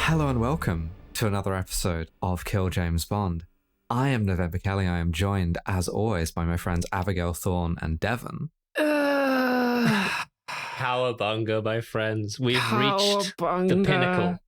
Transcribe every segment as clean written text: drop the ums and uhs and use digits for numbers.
Hello and welcome to another episode of Kill James Bond. I am November Kelly. I am joined, as always, by my friends Abigail Thorne and Devon. Cowabunga, my friends. We've reached the pinnacle.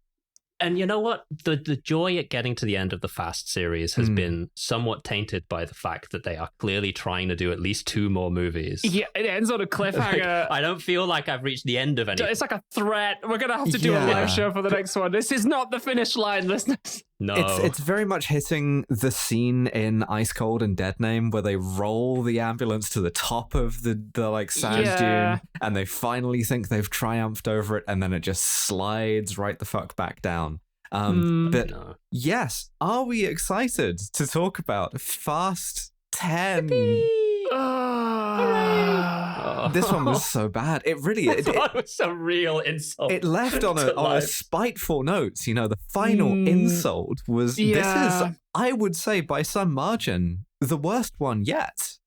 And you know what? The joy at getting to the end of the Fast series has been somewhat tainted by the fact that they are clearly trying to do at least 2 more movies. Yeah, it ends on a cliffhanger. I don't feel like I've reached the end of anything. It's like a threat. We're going to have to do a live show for the next one. This is not the finish line, listeners. No. It's very much hitting the scene in Ice Cold and Dead Name where they roll the ambulance to the top of the like sand dune and they finally think they've triumphed over it, and then it just slides right the fuck back down. Yes, are we excited to talk about Fast 10? This one was so bad. It really it was a real insult. It left on a spiteful note. You know, the final insult was this is, I would say, by some margin, the worst one yet.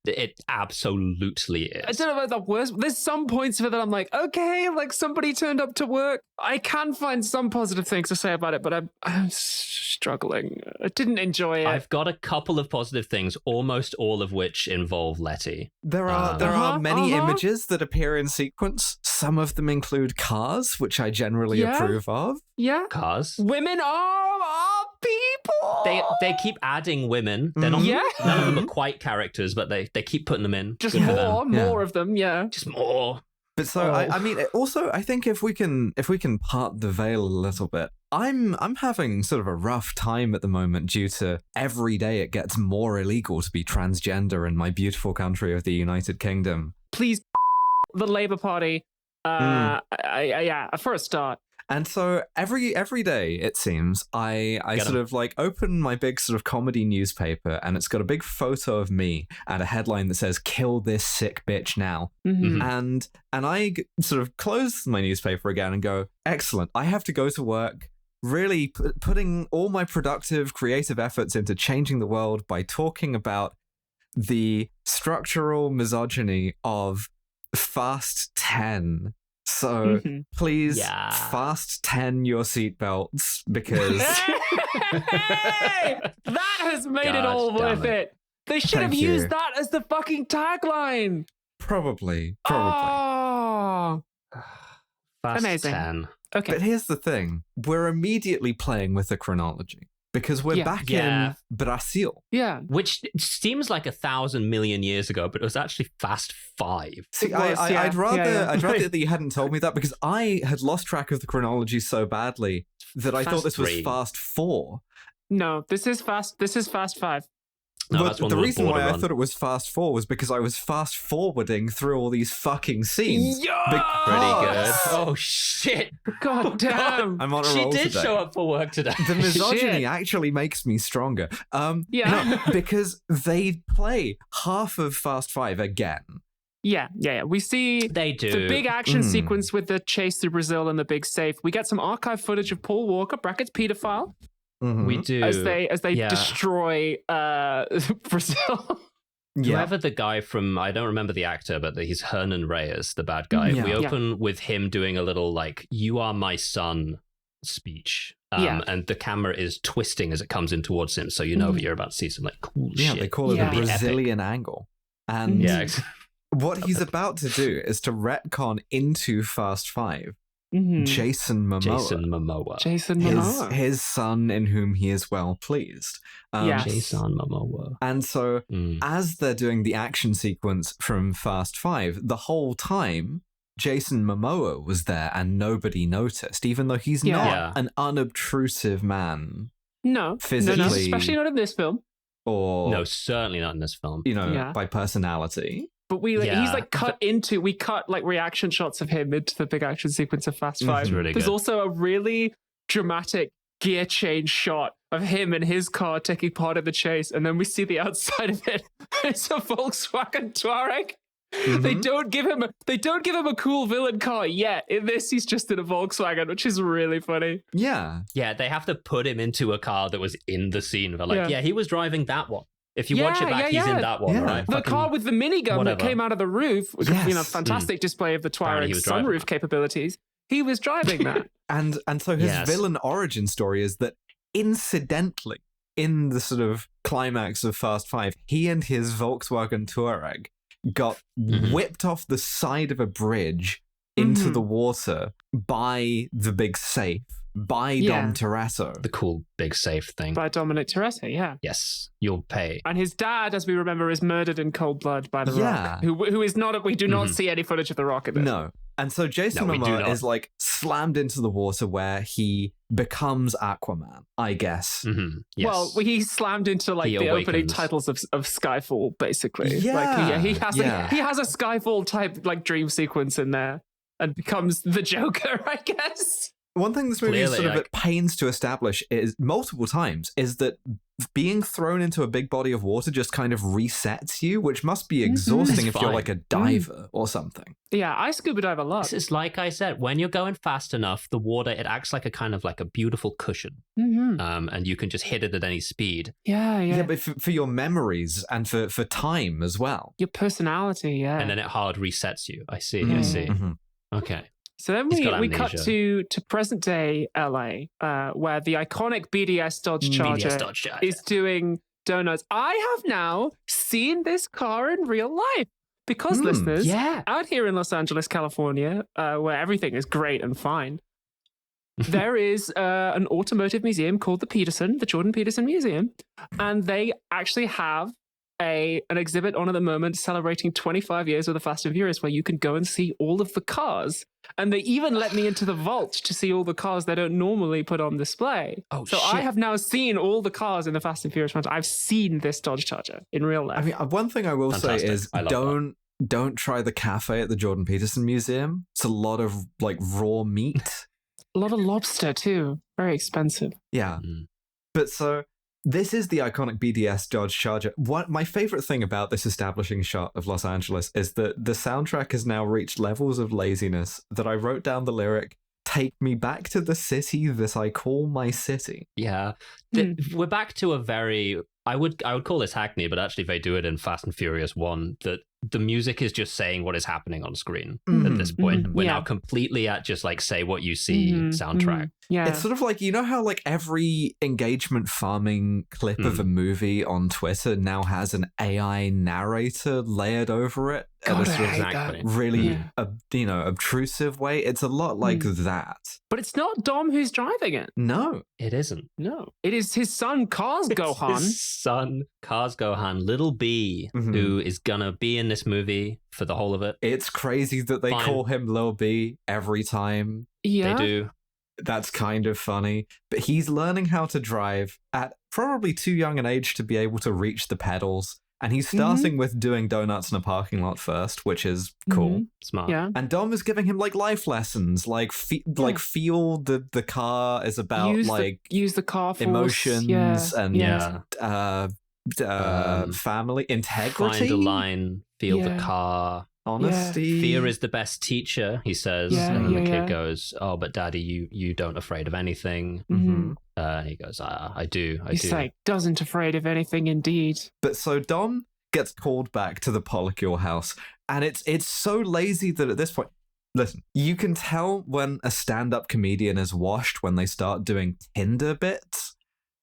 It absolutely is. I don't know about the worst. There's some points of it that I'm like, okay, like somebody turned up to work. I can find some positive things to say about it, but I'm struggling. I didn't enjoy it. I've got a couple of positive things, almost all of which involve Letty. There are many images that appear in sequence. Some of them include cars, which I generally approve of. Yeah. Cars. Women are people. They keep adding women. They're not. None of them are quite characters, but they keep putting them in. Just more of them. Yeah. Just more. But so I mean, also I think if we can part the veil a little bit, I'm having sort of a rough time at the moment due to every day it gets more illegal to be transgender in my beautiful country of the United Kingdom. Please, the Labour Party. For a start. And so every day, it seems, I sort of like open my big sort of comedy newspaper, and it's got a big photo of me and a headline that says "Kill this sick bitch now." Mm-hmm. And I sort of close my newspaper again and go, excellent, I have to go to work, really putting all my productive, creative efforts into changing the world by talking about the structural misogyny of Fast 10. So please fast 10 your seatbelts, because hey, that has made it all worth it. They should have used that as the fucking tagline. Probably. Oh, Fast amazing. 10. Okay, but here's the thing: we're immediately playing with the chronology. Because we're back in Brazil. Yeah. Which seems like 1,000 million years ago, but it was actually Fast 5. See, I'd rather that you hadn't told me that, because I had lost track of the chronology so badly that I thought this was Fast 4. No, this is Fast 5. No, the reason why I thought it was Fast 4 was because I was fast forwarding through all these fucking scenes. Yo! Pretty good. Oh, shit. God damn. I'm on a roll today. She did show up for work today. The misogyny actually makes me stronger. Because they play half of Fast 5 again. Yeah. We see they do. The big action sequence with the chase through Brazil and the big safe. We get some archive footage of Paul Walker, brackets pedophile. Mm-hmm. We do. As they destroy Brazil. Whoever the guy from, I don't remember the actor, but he's Hernan Reyes, the bad guy. We open with him doing a little like, "You are my son" speech. And the camera is twisting as it comes in towards him. So you know that you're about to see some like cool shit. Yeah, they call it a Brazilian angle. And what he's about to do is to retcon into Fast 5. Jason Momoa. His son, in whom he is well pleased. Jason Momoa. And so, as they're doing the action sequence from Fast 5, the whole time, Jason Momoa was there and nobody noticed, even though he's not an unobtrusive man. No. Physically. No, especially not in this film. Or, no, certainly not in this film. You know, by personality. But he's like we cut like reaction shots of him into the big action sequence of Fast 5. Really There's good. also a really dramatic gear change shot of him in his car taking part in the chase, and then we see the outside of it. It's a Volkswagen Touareg. They don't give him a cool villain car yet. In this, he's just in a Volkswagen, which is really funny. Yeah. Yeah, they have to put him into a car that was in the scene. They're like, he was driving that one. If you watch it back, he's in that one, right? The car with the minigun that came out of the roof, which fantastic display of the Touareg's sunroof capabilities. He was driving that. And so his villain origin story is that incidentally, in the sort of climax of Fast Five, he and his Volkswagen Touareg got whipped off the side of a bridge into the water by the big safe, by Dom Toretto. The cool big safe thing. By Dominic Toretto, yeah. Yes, you'll pay. And his dad, as we remember, is murdered in cold blood by The Rock, who is not, we do not see any footage of The Rock in this. No. And so Jason Momoa is like slammed into the water where he becomes Aquaman, I guess. Yes. Well, he's slammed into like the opening titles of Skyfall, basically. Yeah. Like, he has a Skyfall type like dream sequence in there and becomes the Joker, I guess. One thing this movie is sort of at pains to establish is multiple times is that being thrown into a big body of water just kind of resets you, which must be exhausting if you're like a diver or something. Yeah, I scuba dive a lot. It's like I said, when you're going fast enough, the water, it acts like a kind of like a beautiful cushion. And you can just hit it at any speed. Yeah, but for your memories and for time as well. Your personality, yeah. And then it hard resets you. I see. Okay. So then we cut to present day LA, where the iconic BDS Dodge Charger is doing donuts. I have now seen this car in real life because listeners, out here in Los Angeles, California, where everything is great and fine, there is an automotive museum called the Jordan Peterson Museum, and they actually have an exhibit on at the moment celebrating 25 years of the Fast and Furious, where you can go and see all of the cars. And they even let me into the vault to see all the cars they don't normally put on display. I have now seen all the cars in the Fast and Furious franchise. I've seen this Dodge Charger in real life. I mean, one thing I will say is don't try the cafe at the Jordan Peterson Museum. It's a lot of like raw meat. A lot of lobster too. Very expensive. Yeah. But so this is the iconic BDS Dodge Charger. My favorite thing about this establishing shot of Los Angeles is that the soundtrack has now reached levels of laziness that I wrote down the lyric, "Take me back to the city that I call my city." Yeah. We're back to a very, I would call this hackney, but actually they do it in Fast and Furious 1, that the music is just saying what is happening on screen at this point. We're now completely at just like say what you see soundtrack. Yeah. It's sort of like, you know how like every engagement farming clip of a movie on Twitter now has an AI narrator layered over it God, in a sort of really obtrusive way. It's a lot like that. But it's not Dom who's driving it. No. It isn't. No. It is his son, Cars Gohan. His son, Cars Gohan, Little B, who is gonna be in this movie for the whole of it. It's crazy that they call him Lil B every time. Yeah. They do. That's kind of funny. But he's learning how to drive at probably too young an age to be able to reach the pedals. And he's starting with doing donuts in a parking lot first, which is cool. Smart. Yeah. And Dom is giving him like life lessons, like feel the car is about use the car force. Emotions and family integrity. Find a line, feel the car. Honesty. Fear is the best teacher, he says. And then the kid goes, "Oh, but Daddy, you don't afraid of anything." And he goes, I do. He's like, doesn't afraid of anything indeed. But so Dom gets called back to the Pollicule house. And it's so lazy that at this point, listen, you can tell when a stand-up comedian is washed when they start doing Tinder bits.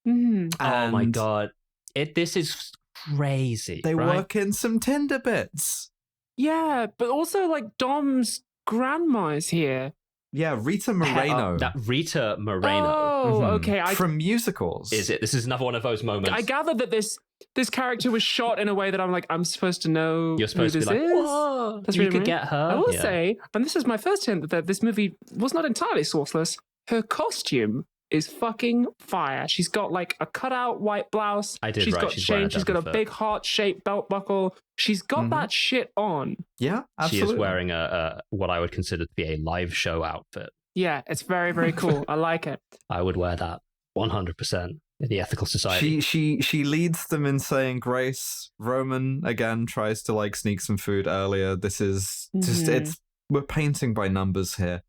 Mm-hmm. Oh my God. This is crazy. They work in some Tinder bits. Yeah, but also like Dom's grandma is here. Yeah, Rita Moreno. That Rita Moreno. Oh, okay. From musicals. Is it? This is another one of those moments. I gather that this character was shot in a way that I'm supposed to know. You're supposed who to be this like, is. whoa, That's you really could get her. I will say, and this is my first hint that this movie was not entirely sourceless. Her costume is fucking fire. She's got like a cutout white blouse. She's got chains. She's got a big heart-shaped belt buckle. She's got that shit on. Yeah, absolutely. She is wearing a what I would consider to be a live show outfit. Yeah, it's very, very cool. I like it. I would wear that 100% in the ethical society. She leads them in saying grace. Roman again tries to like sneak some food earlier. This is just we're painting by numbers here.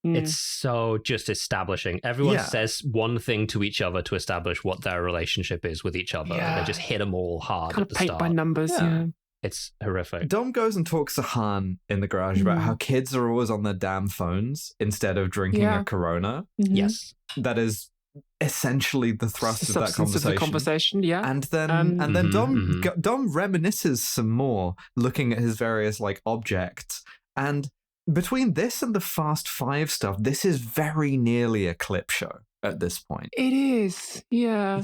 It's so just establishing. Everyone says one thing to each other to establish what their relationship is with each other. They just hit them all hard kind at the paint start. by numbers. Yeah. It's horrific. Dom goes and talks to Han in the garage about how kids are always on their damn phones instead of drinking a Corona. Yes. That is essentially the thrust of that conversation. Of the conversation, yeah. And then Dom reminisces some more, looking at his various like objects. And between this and the Fast Five stuff, this is very nearly a clip show at this point. It is, yeah.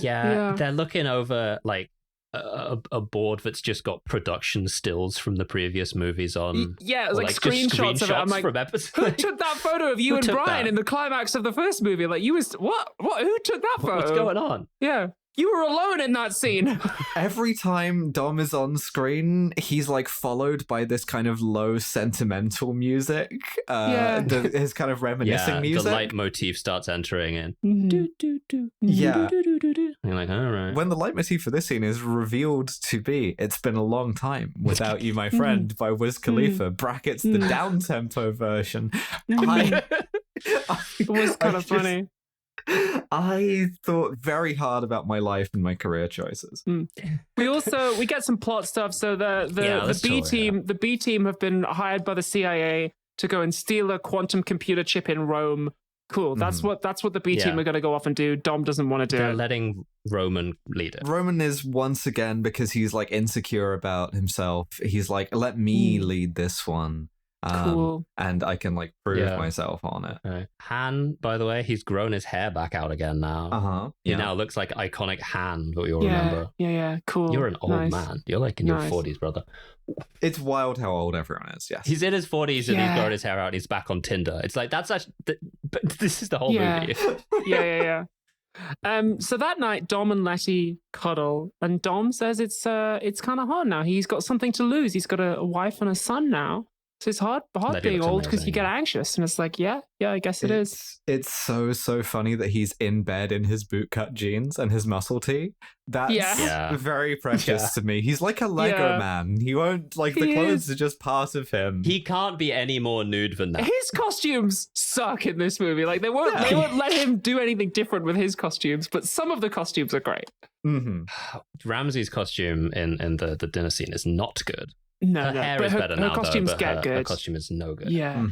They're looking over like a board that's just got production stills from the previous movies on. Yeah, it was like screenshots of it. I'm like, from episodes. Who took that photo of you and Brian in the climax of the first movie? Like, you was what? Who took that photo? What's going on? Yeah. You were alone in that scene. Every time Dom is on screen, he's like followed by this kind of low sentimental music. His kind of reminiscing music. The leitmotif starts entering in. Yeah. You're like, all right. When the leitmotif for this scene is revealed to be "It's Been a Long Time Without You, My Friend" by Wiz Khalifa, brackets the down-tempo version. It was kind of funny. I thought very hard about my life and my career choices. We get some plot stuff. So the B team have been hired by the CIA to go and steal a quantum computer chip in Rome. Cool. That's what the B team are going to go off and do. Dom doesn't want to do They're it. letting Roman lead it. Roman is once again, because he's like insecure about himself, he's like, let me lead this one. Cool. And I can like prove myself on it. Right. Han, by the way, he's grown his hair back out again now. He now looks like iconic Han that we all remember. Yeah, cool. You're an old man. You're like in your 40s, brother. It's wild how old everyone is, yes. He's in his 40s and he's grown his hair out and he's back on Tinder. It's like, that's actually, but this is the whole movie. Yeah. So that night, Dom and Letty cuddle, and Dom says it's kind of hard now. He's got something to lose. He's got a wife and a son now. So it's hard being old because you get anxious. And it's like, yeah, I guess it is. It's so funny that he's in bed in his bootcut jeans and his muscle tee. That's very precious to me. He's like a Lego man. He won't, like, the clothes are just part of him. He can't be any more nude than that. His costumes suck in this movie. Like, they won't let him do anything different with his costumes, but some of the costumes are great. Ramsey's costume in the dinner scene is not good. No, her hair is better now, her costumes get good. Her costume is no good. Yeah.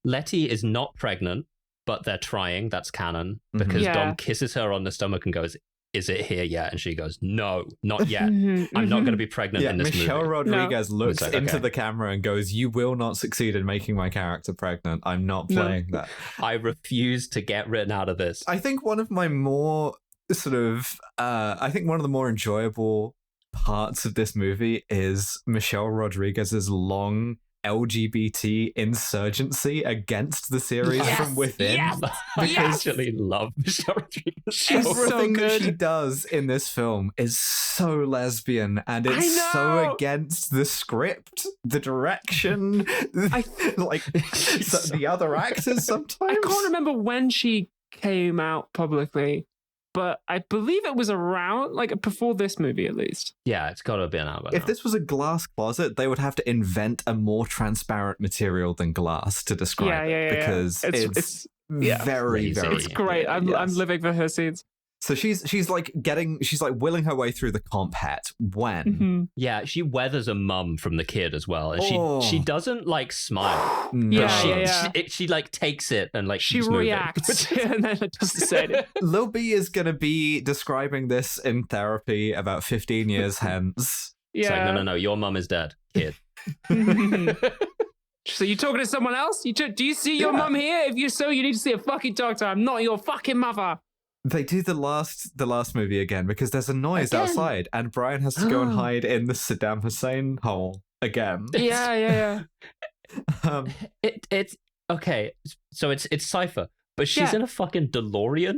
Letty is not pregnant, but they're trying. That's canon because Dom kisses her on the stomach and goes, "Is it here yet?" And she goes, "No, not yet. I'm not going to be pregnant in this Michelle movie." Rodriguez looks into the camera and goes, "You will not succeed in making my character pregnant. I'm not playing that. I refuse to get written out of this." I think one of my more one of the more enjoyable parts of this movie is Michelle Rodriguez's long LGBT insurgency against the series from within. I actually love Michelle Rodriguez. Everything that she does in this film is so lesbian, and it's so against the script, the direction, the other actors sometimes. I can't remember when she came out publicly, but I believe it was around, like, before this movie, at least. Yeah, it's got to have been out by now. If this was a glass closet, they would have to invent a more transparent material than glass to describe it. Because it's very, very... It's great. I'm living for her scenes. So she's like willing her way through the comp hat when she weathers a mum from the kid as well, and she doesn't like smile. She like takes it and like she reacts and then it doesn't say it. Lil B is gonna be describing this in therapy about 15 years hence. It's like, no, your mum is dead, kid. So you talking to someone else? Do you see your mum here? If you so, you need to see a fucking doctor. I'm not your fucking mother. They do the last movie again because there's a noise outside and Brian has to go and hide in the Saddam Hussein hole again. Yeah. It's okay. So it's Cypher, but she's in a fucking DeLorean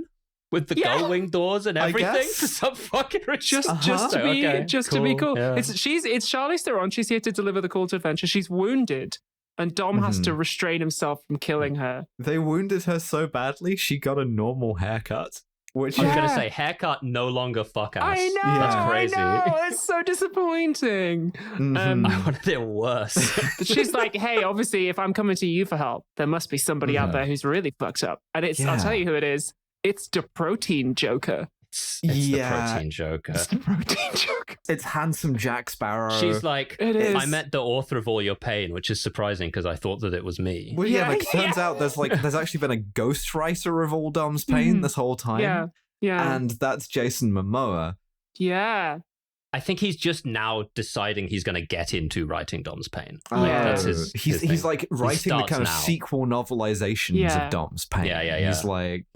with the gull-wing doors and everything for some fucking reason. Just to be cool. Yeah. It's Charlize Theron. She's here to deliver the call to adventure. She's wounded. And Dom has to restrain himself from killing her. They wounded her so badly, she got a normal haircut. Which I was going to say, haircut no longer fuck ass. I know, that's crazy. I know, it's so disappointing. I wanted it worse. She's like, hey, obviously, if I'm coming to you for help, there must be somebody out there who's really fucked up. And I'll tell you who it is. It's the protein Joker. It's the protein Joker. It's the protein Joker. It's handsome Jack Sparrow. She's like, It is. I met the author of All Your Pain, which is surprising because I thought that it was me. Well, turns out there's actually been a ghostwriter of All Dom's Pain this whole time. Yeah. And that's Jason Momoa. Yeah. I think he's just now deciding he's going to get into writing Dom's Pain. That's he's like writing the kind of sequel novelizations of Dom's Pain. Yeah. He's like,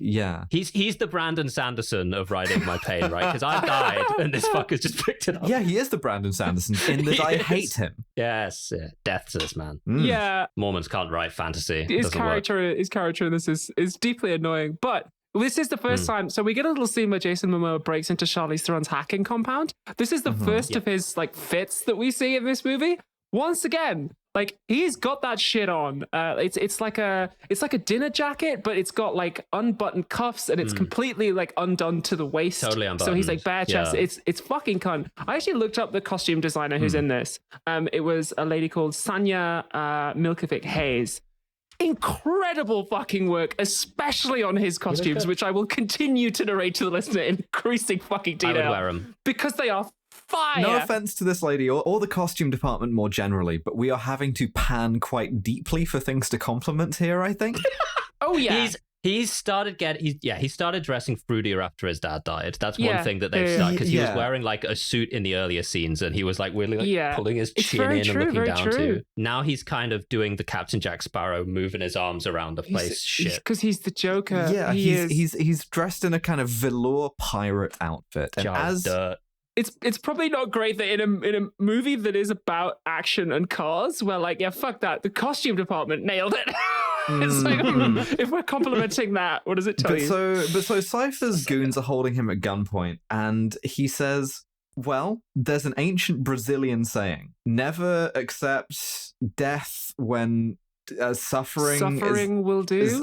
He's the Brandon Sanderson of writing my pain, right? Because I died and this fucker's just picked it up. Yeah, he is the Brandon Sanderson in that I hate him. Yes, death to this man. Yeah. Mormons can't write fantasy. His character in this is deeply annoying, but this is the first time. So we get a little scene where Jason Momoa breaks into Charlize Theron's hacking compound. This is the first of his like fits that we see in this movie. Once again, like he's got that shit on. It's like a dinner jacket, but it's got like unbuttoned cuffs and it's completely like undone to the waist. Totally unbuttoned. So he's like bare chest. Yeah. It's fucking cunt. I actually looked up the costume designer who's in this. It was a lady called Sanya Milkovic Hayes. Incredible fucking work, especially on his costumes, which I will continue to narrate to the listener in increasing fucking detail. I would wear them. Because they are fire. No offense to this lady or the costume department more generally, but we are having to pan quite deeply for things to compliment here, I think. Oh, yeah. He started dressing fruitier after his dad died. That's one thing that they've started, because he was wearing like a suit in the earlier scenes and he was like really pulling his chin in and looking down too. Now he's kind of doing the Captain Jack Sparrow, moving his arms around the place shit. Because he's the Joker. Yeah, he's dressed in a kind of velour pirate outfit. And dirt. It's probably not great that in a movie that is about action and cars, where like, fuck that, the costume department nailed it. It's like, if we're complimenting that, what does it tell you? So Cypher's goons are holding him at gunpoint, and he says, well, there's an ancient Brazilian saying, never accept death when suffering will do.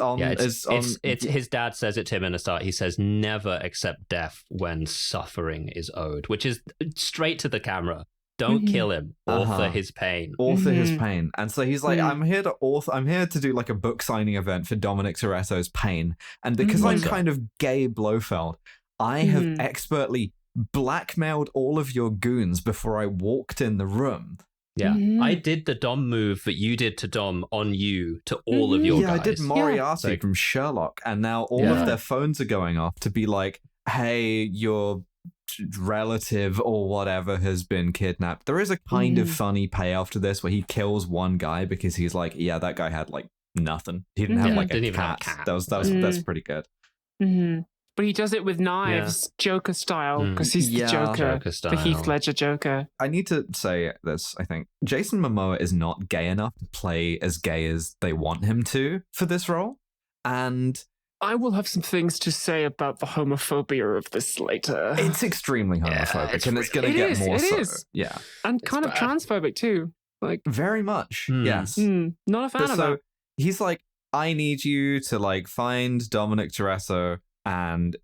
It's his dad says it to him in the start. He says, never accept death when suffering is owed, which is straight to the camera. Don't kill him. Author his pain. Author his pain. And so he's like, I'm here to do like a book signing event for Dominic Toretto's Pain. And because I'm kind of gay Blofeld, I have expertly blackmailed all of your goons before I walked in the room. Yeah, I did the Dom move that you did to Dom on you to all of your guys. I did Moriarty from Sherlock, and now all of their phones are going off to be like, hey, your relative or whatever has been kidnapped. There is a kind of funny payoff to this where he kills one guy because he's like, that guy had like nothing. He didn't have like a cat. That's pretty good. But he does it with knives, Joker style, because he's the Joker the Heath Ledger Joker. I need to say this, I think. Jason Momoa is not gay enough to play as gay as they want him to for this role. And I will have some things to say about the homophobia of this later. It's extremely homophobic, and it's going to get more so. Yeah. And kind of transphobic too. Like very much, yes. Not a fan of that. He's like, I need you to like find Dominic Toretto, and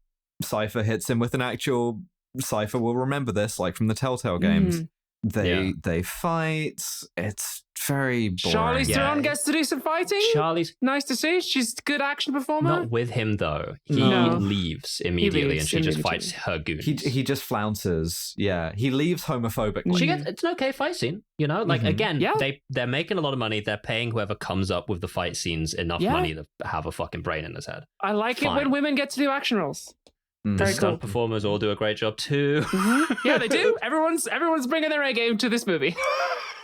Cypher hits him with an actual... Cypher will remember this, like from the Telltale games. They fight. It's very boring. Charlize Theron gets to do some fighting. Nice to see. She's a good action performer. Not with him though. He leaves immediately, and she just fights her goons. He just flounces. Yeah, he leaves homophobically. It's an okay fight scene. You know, like again, they're making a lot of money. They're paying whoever comes up with the fight scenes enough money to have a fucking brain in his head. I like it when women get to do action roles. The stunt performers all do a great job too. Yeah, they do. Everyone's bringing their A game to this movie.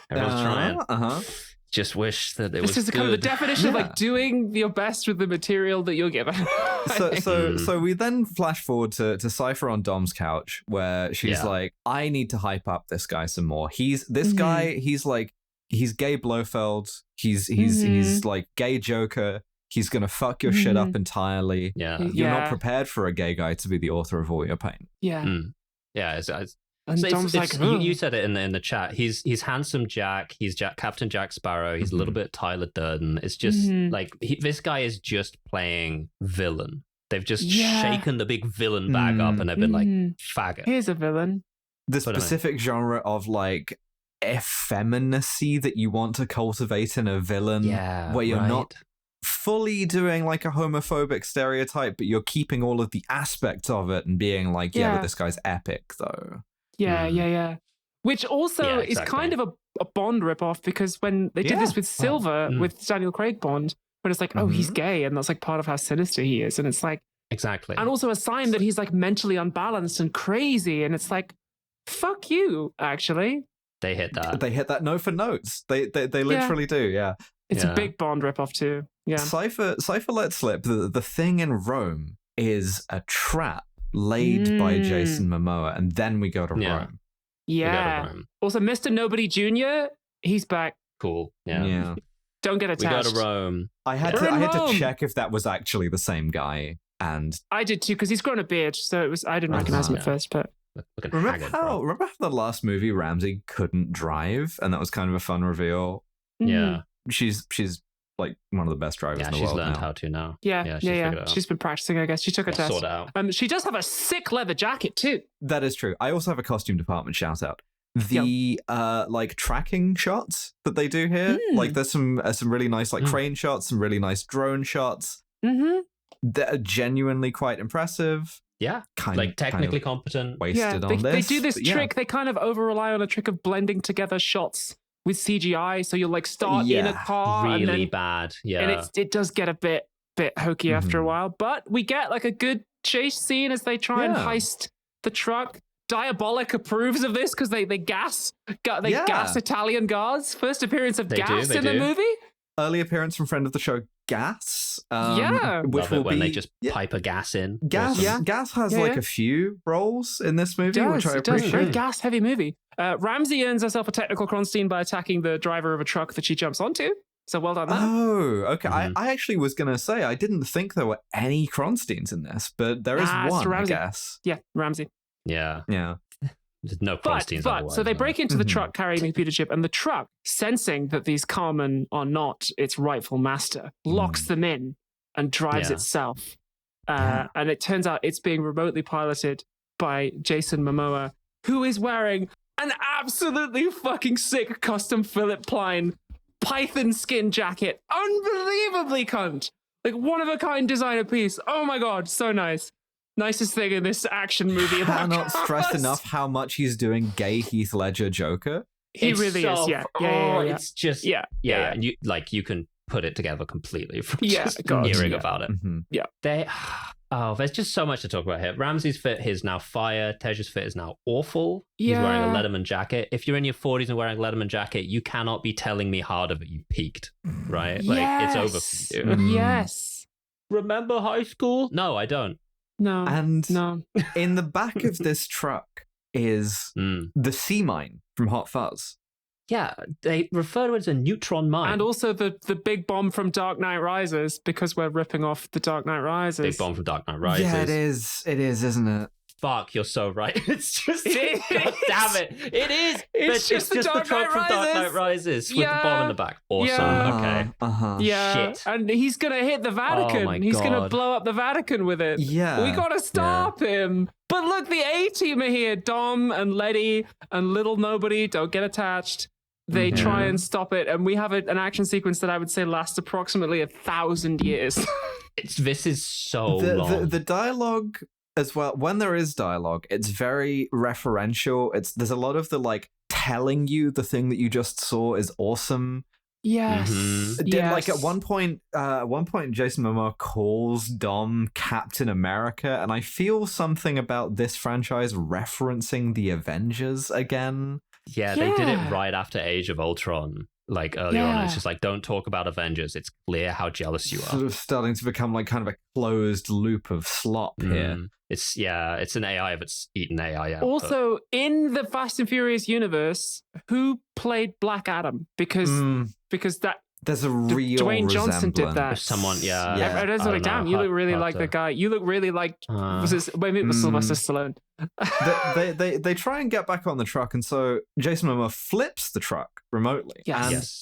Everyone's trying. Just wish that it was This is kind of the definition of like doing your best with the material that you're given. So we then flash forward to Cypher on Dom's couch, where she's like, I need to hype up this guy some more. He's gay Blofeld. He's like gay Joker. He's going to fuck your shit up entirely. Yeah. You're not prepared for a gay guy to be the author of All Your Pain. Yeah. Yeah. And Dom's like, you said it in the chat. He's handsome Jack. He's Captain Jack Sparrow. He's a little bit Tyler Durden. It's just like this guy is just playing villain. They've just shaken the big villain bag up and they've been like, faggot. Here's a villain. The specific genre of like effeminacy that you want to cultivate in a villain, where you're not fully doing like a homophobic stereotype, but you're keeping all of the aspects of it and being like, yeah, but this guy's epic though. Yeah. Which also is kind of a Bond ripoff, because when they did this with Silver, with Daniel Craig Bond, when it's like, oh, he's gay, and that's like part of how sinister he is, and it's like exactly, and also a sign that he's like mentally unbalanced and crazy, and it's like, fuck you, actually. They hit that. They hit that note for notes. They literally do. Yeah, it's a big Bond ripoff too. Yeah, Cypher let slip. The thing in Rome is a trap laid by Jason Momoa, and then we go to Rome. Yeah. Also, Mr. Nobody Jr., he's back. Cool. Yeah. Don't get attached. We go to Rome. I had to check if that was actually the same guy, and I did too, because he's grown a beard, so I didn't recognize him at first. But remember how the last movie Ramsey couldn't drive, and that was kind of a fun reveal. Yeah, she's like one of the best drivers in the world. She's learned now. how to now. Yeah. She's been practicing, I guess. She took a test. Sort out. She does have a sick leather jacket too. That is true. I also have a costume department shout out. The like tracking shots that they do here, like there's some really nice like crane shots, some really nice drone shots. That are genuinely quite impressive. Yeah, technically competent. Wasted on this. They do this trick. They kind of over rely on a trick of blending together shots with CGI, so you'll like start in a car really and then, bad, and it does get a bit hokey after a while, but we get like a good chase scene as they try and heist the truck. Diabolic approves of this because they gas Italian guards. First appearance of gas in the movie. Early appearance from friend of the show Gas. Which will when they just pipe a gas in. Gas has like a few roles in this movie, which I appreciate. Very gas heavy movie. Ramsey earns herself a technical Kronstein by attacking the driver of a truck that she jumps onto. So well done. Oh, okay. I actually was gonna say I didn't think there were any Kronsteins in this, but there is one. I guess. Yeah, Ramsey. Yeah. There's no Kronsteins. But so they break into the truck carrying the computer chip, and the truck, sensing that these carmen are not its rightful master, locks them in and drives itself. And it turns out it's being remotely piloted by Jason Momoa, who is wearing an absolutely fucking sick custom Philip Plein python skin jacket. Unbelievably cunt. Like one of a kind designer piece. Oh my God, so nice. Nicest thing in this action movie. I cannot stress enough how much he's doing gay Heath Ledger Joker. He really is, yeah. It's just, and you can put it together completely from just hearing about it. Yeah. There's just so much to talk about here. Ramsey's fit is now fire. Tej's fit is now awful. He's wearing a Letterman jacket. If you're in your 40s and wearing a Letterman jacket, you cannot be telling me harder that you peaked, right? It's over for you. Yes. Remember high school? No, I don't. No. And in the back of this truck is the sea mine from Hot Fuzz. Yeah, they refer to it as a neutron mine. And also the big bomb from Dark Knight Rises, because we're ripping off the Dark Knight Rises. Big bomb from Dark Knight Rises. Yeah, it is, isn't it? Fuck, you're so right. It's just, God damn it. It is. It's just the truck from Dark Knight Rises with the bomb in the back. Awesome. Okay. Yeah. Shit. And he's going to hit the Vatican. Oh my he's going to God. blow up the Vatican with it. Yeah. We got to stop him. But look, the A-team are here. Dom and Letty and Little Nobody. Don't get attached. They try and stop it. And we have an action sequence that I would say lasts approximately 1,000 years. This is so long. The dialogue as well, when there is dialogue, it's very referential. There's a lot of the like telling you the thing that you just saw is awesome. Yes. Like at one point, Jason Momoa calls Dom Captain America, and I feel something about this franchise referencing the Avengers again. Yeah, they did it right after Age of Ultron. Like earlier on, it's just like, don't talk about Avengers. It's clear how jealous you are. Sort of starting to become like kind of a closed loop of slop here. It's an AI that's eaten AI out. Also, in the Fast and Furious universe, who played Black Adam? Because that there's a real Dwayne Johnson did that. Someone, I was like, damn, you look really like the guy. You look really like. Maybe it was Sylvester Stallone. they try and get back on the truck, and so Jason Momoa flips the truck remotely.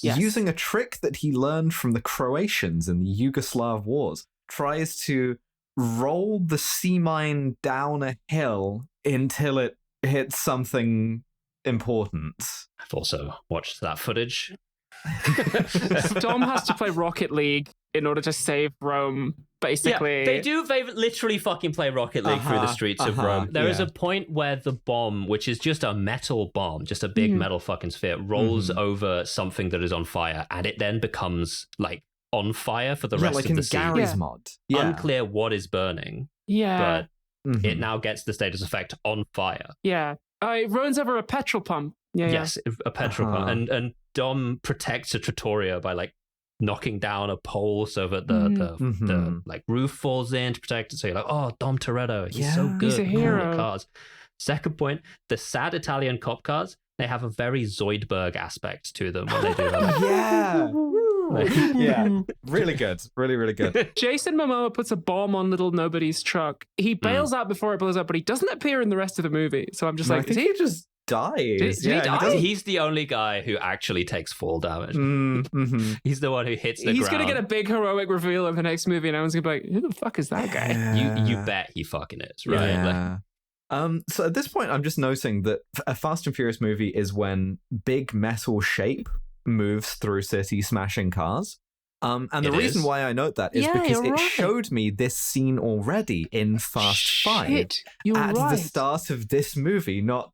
Using a trick that he learned from the Croatians in the Yugoslav wars, tries to roll the sea mine down a hill until it hits something important. I've also watched that footage. Dom has to play Rocket League in order to save Rome. Basically, they literally fucking play Rocket League through the streets of Rome. There is a point where the bomb, which is just a metal bomb, just a big metal fucking sphere, rolls over something that is on fire, and it then becomes like on fire for the rest like of in the scene. Gary's mod. Unclear what is burning. Yeah, but it now gets the status effect on fire. Yeah, it runs over a petrol pump. Yes, a petrol pump, and Dom protects a trattoria by like knocking down a pole so that the like roof falls in to protect it. So you're like, oh, Dom Toretto, he's so good. He's a hero. Cars. Second point, the sad Italian cop cars, they have a very Zoidberg aspect to them when they do that. Yeah, really good. Really, really good. Jason Momoa puts a bomb on little nobody's truck. He bails out before it blows up, but he doesn't appear in the rest of the movie. So I'm just I think he just dies. Did he die? He's the only guy who actually takes fall damage. He's the one who hits the ground. He's going to get a big heroic reveal in the next movie, and everyone's going to be like, who the fuck is that guy? You bet he fucking is, right? Yeah. So at this point, I'm just noticing that a Fast and Furious movie is when big metal shape moves through cities smashing cars. And the reason why I note that is because it showed me this scene already in Fast 5 at the start of this movie, not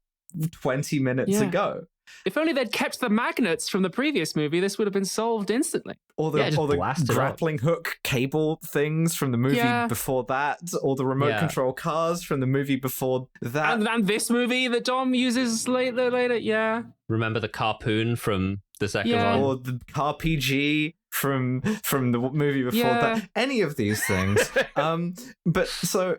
20 minutes ago. If only they'd kept the magnets from the previous movie, this would have been solved instantly. Or the grappling hook cable things from the movie before that, or the remote control cars from the movie before that. And this movie that Dom uses later, yeah. Remember the Carpoon from the second one? Or the Car PG from the movie before that. Any of these things. But so...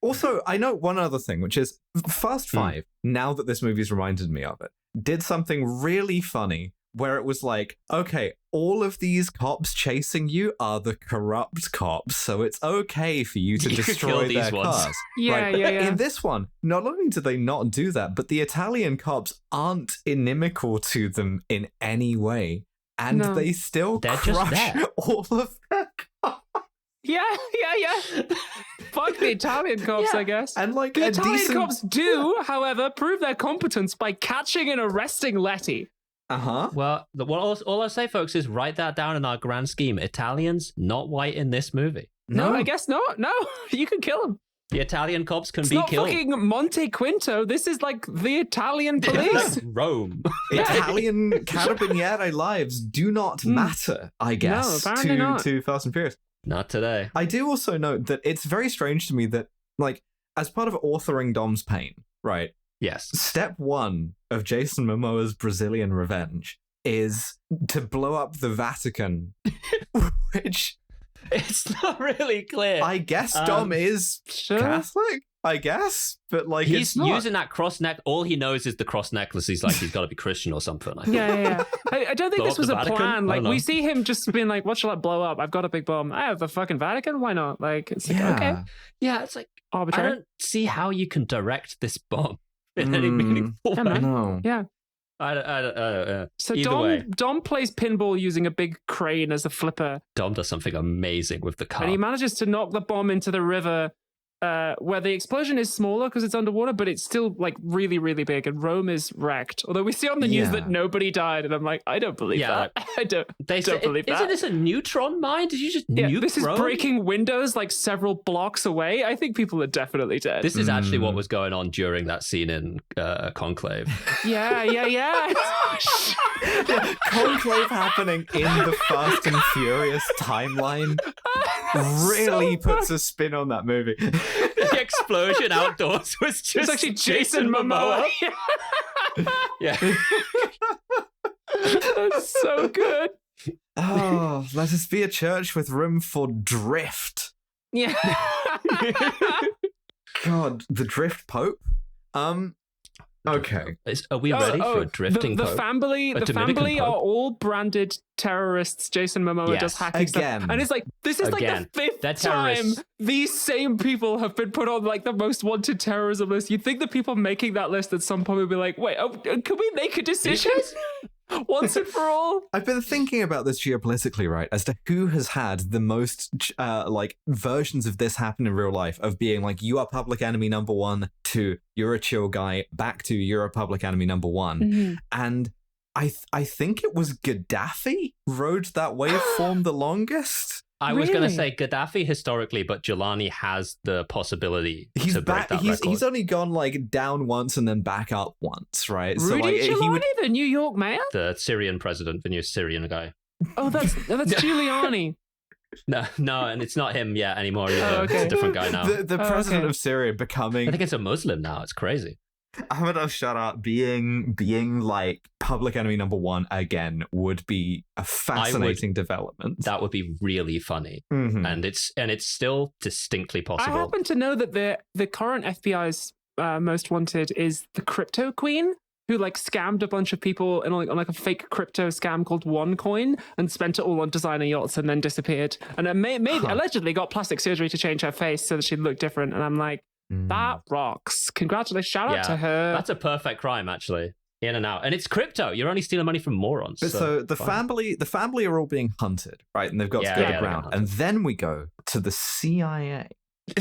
Also, I know one other thing, which is Fast 5, now that this movie's reminded me of it, did something really funny where it was like, okay, all of these cops chasing you are the corrupt cops, so it's okay for you to destroy their cars. Yeah. In this one, not only do they not do that, but the Italian cops aren't inimical to them in any way, and they still crush all of their cars. Yeah. Fuck the Italian cops, I guess. And like the Italian cops do, however, prove their competence by catching and arresting Letty. Well, all I'll say, folks, is write that down in our grand scheme. Italians not white in this movie. No, I guess not. No, you can kill them. The Italian cops can be killed. It's not fucking Monte Quinto. This is like the Italian police. Rome. Italian carabinieri lives do not matter, I guess, to Fast and Furious. Not today. I do also note that it's very strange to me that, like, as part of authoring Dom's pain, right? Yes. Step 1 of Jason Momoa's Brazilian revenge is to blow up the Vatican, which... It's not really clear. I guess Dom is Catholic, I guess, but like he's using that cross neck. All he knows is the cross necklace. He's like, he's got to be Christian or something. Yeah. I don't think this was a Vatican? plan. Like we see him just being like, "What shall I blow up? I've got a big bomb. I have the fucking Vatican. Why not?" Like it's like okay, it's like arbitrary. I don't see how you can direct this bomb in any meaningful way. No. Yeah. So Dom plays pinball using a big crane as a flipper. Dom does something amazing with the car. And he manages to knock the bomb into the river where the explosion is smaller because it's underwater, but it's still like really, really big. And Rome is wrecked. Although we see on the news that nobody died. And I'm like, I don't believe that. I don't believe that. Isn't this a neutron mine? Did you just nuke this is Rome? breaking windows like several blocks away. I think people are definitely dead. This is actually what was going on during that scene in Conclave. Yeah. Conclave happening in the Fast and Furious timeline really puts a spin on that movie. The explosion outdoors was just it's actually Jason Momoa. Yeah. That's so good. Oh, let us be a church with room for drift. Yeah. God, the drift pope? Okay. Are we ready for a drifting the pope? The family are all branded terrorists. Jason Momoa does hacking stuff. And it's like, this is like the fifth time these same people have been put on like the most wanted terrorism list. You'd think the people making that list at some point would be like, wait, can we make a decision? Once and for all. I've been thinking about this geopolitically, right, as to who has had the most like versions of this happen in real life, of being like, you are public enemy number 1 to you're a chill guy, back to you're a public enemy number 1. And I think it was Gaddafi rode that waveform the longest. I was going to say Gaddafi historically, but Jelani has the possibility to break that record. He's only gone like down once and then back up once, right? Rudy Giuliani, the New York mayor? The Syrian president, the new Syrian guy. Oh, that's Giuliani. No, and it's not him yet anymore either. It's a different guy now. The president of Syria becoming... I think it's a Muslim now. It's crazy. Ahmed al-Sharaa being like public enemy number one again would be a fascinating development. That would be really funny, and it's still distinctly possible. I happen to know that the current FBI's most wanted is the crypto queen, who like scammed a bunch of people on like a fake crypto scam called OneCoin and spent it all on designer yachts and then disappeared. And allegedly got plastic surgery to change her face so that she'd look different. And I'm like, that rocks. Congratulations. Shout out to her. That's a perfect crime, actually. In and out. And it's crypto. You're only stealing money from morons. But so the family are all being hunted, right? And they've got to go to ground. And then we go to the CIA.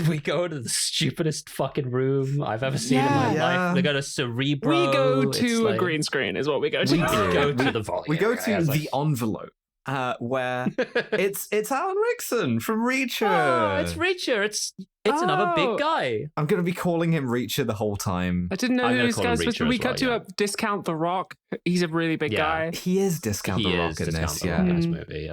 We go to the stupidest fucking room I've ever seen in my life. They go to Cerebro. We go to a green screen is what we go to. We go to the volume. We go to the envelope. Where it's Alan Rickson from Reacher. Oh, it's Reacher. It's another big guy. I'm going to be calling him Reacher the whole time. I didn't know who this guy was. We cut to Discount the Rock. He's a really big guy. He is Discount the Rock in this. In this movie,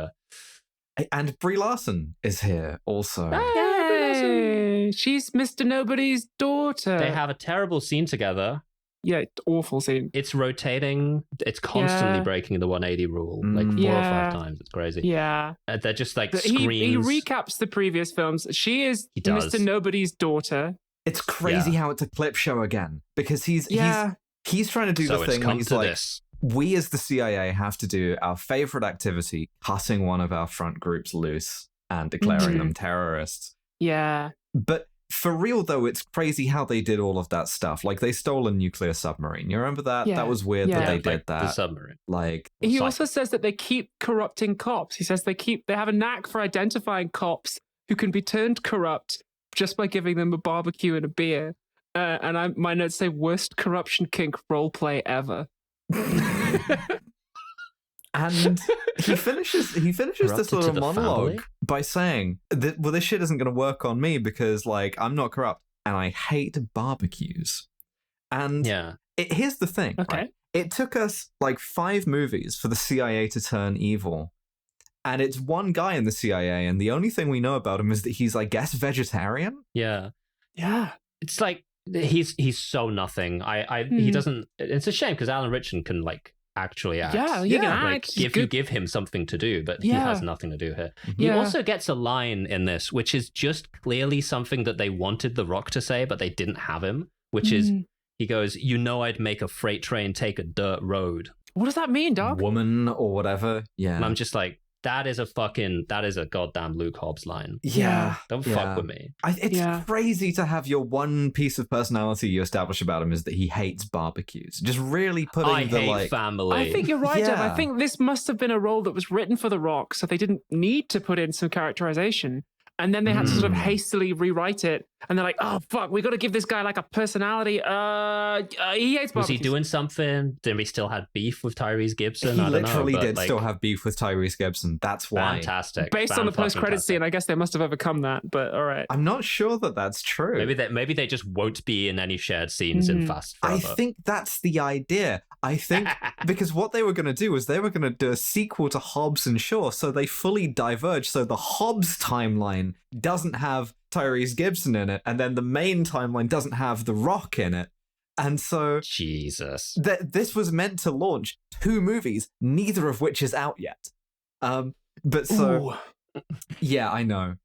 And Brie Larson is here also. Hey, she's Mr. Nobody's daughter. They have a terrible scene together. Yeah, awful scene. It's rotating. It's constantly breaking the 180 rule, like 4 or 5 times. It's crazy. Yeah. They're just like screams. He recaps the previous films. She is Mr. Nobody's daughter. It's crazy how it's a clip show again, because he's trying to do the thing where he's like, we as the CIA have to do our favorite activity, cutting one of our front groups loose and declaring them terrorists. Yeah. But for real, though, it's crazy how they did all of that stuff. Like, they stole a nuclear submarine. You remember that? Yeah. That was weird that they did that. The submarine. Like, he also says that they keep corrupting cops. He says they have a knack for identifying cops who can be turned corrupt just by giving them a barbecue and a beer. And my notes say worst corruption kink roleplay ever. And he finishes this little monologue by saying that, well, this shit isn't going to work on me because, like, I'm not corrupt and I hate barbecues. And here's the thing, right? It took us like 5 movies for the CIA to turn evil. And it's one guy in the CIA, and the only thing we know about him is that he's, I guess, vegetarian. Yeah. It's like he's so nothing. He doesn't. It's a shame because Alan Ritchson can like actually act. Yeah, he can act. Like, if you give him something to do, but he has nothing to do here. He also gets a line in this, which is just clearly something that they wanted The Rock to say, but they didn't have him. Which is, he goes, "You know, I'd make a freight train take a dirt road." What does that mean, dog? Woman or whatever. Yeah, and I'm just like, that is a goddamn Luke Hobbs line. Yeah. Don't fuck with me. It's crazy to have your one piece of personality you establish about him is that he hates barbecues. Just really putting family. I think you're right, Deb. I think this must have been a role that was written for The Rock, so they didn't need to put in some characterization. And then they had to sort of hastily rewrite it. And they're like, oh, fuck, we got to give this guy like a personality. He hates barbecues. Was he doing something? Then we still had beef with Tyrese Gibson? He literally did still have beef with Tyrese Gibson. That's why. Fantastic. Based on the post-credit scene, I guess they must have overcome that, but all right. I'm not sure that that's true. Maybe they just won't be in any shared scenes in Fast Forever. I think that's the idea. I think because what they were going to do was they were going to do a sequel to Hobbs and Shaw, so they fully diverge. So the Hobbs timeline doesn't have Tyrese Gibson in it, and then the main timeline doesn't have The Rock in it. And so Jesus, this was meant to launch 2 movies, neither of which is out yet. But so yeah, I know.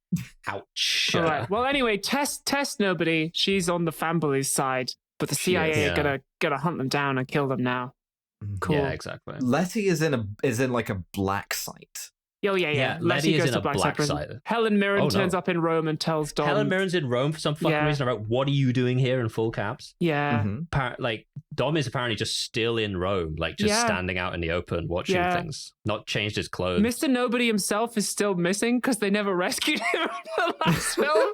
Ouch. All right. Well, anyway, Tess nobody. She's on the family's side, but the CIA are gonna hunt them down and kill them now. Cool. Yeah, exactly. Letty is in like a black site Oh, yeah. Letty goes is in to a black site. Helen Mirren turns up in Rome and tells Dom. Helen Mirren's in Rome for some fucking reason. I wrote, what are you doing here in full caps? Yeah. Like, Dom is apparently just still in Rome, like just standing out in the open, watching things. Not changed his clothes. Mr. Nobody himself is still missing because they never rescued him in the last film.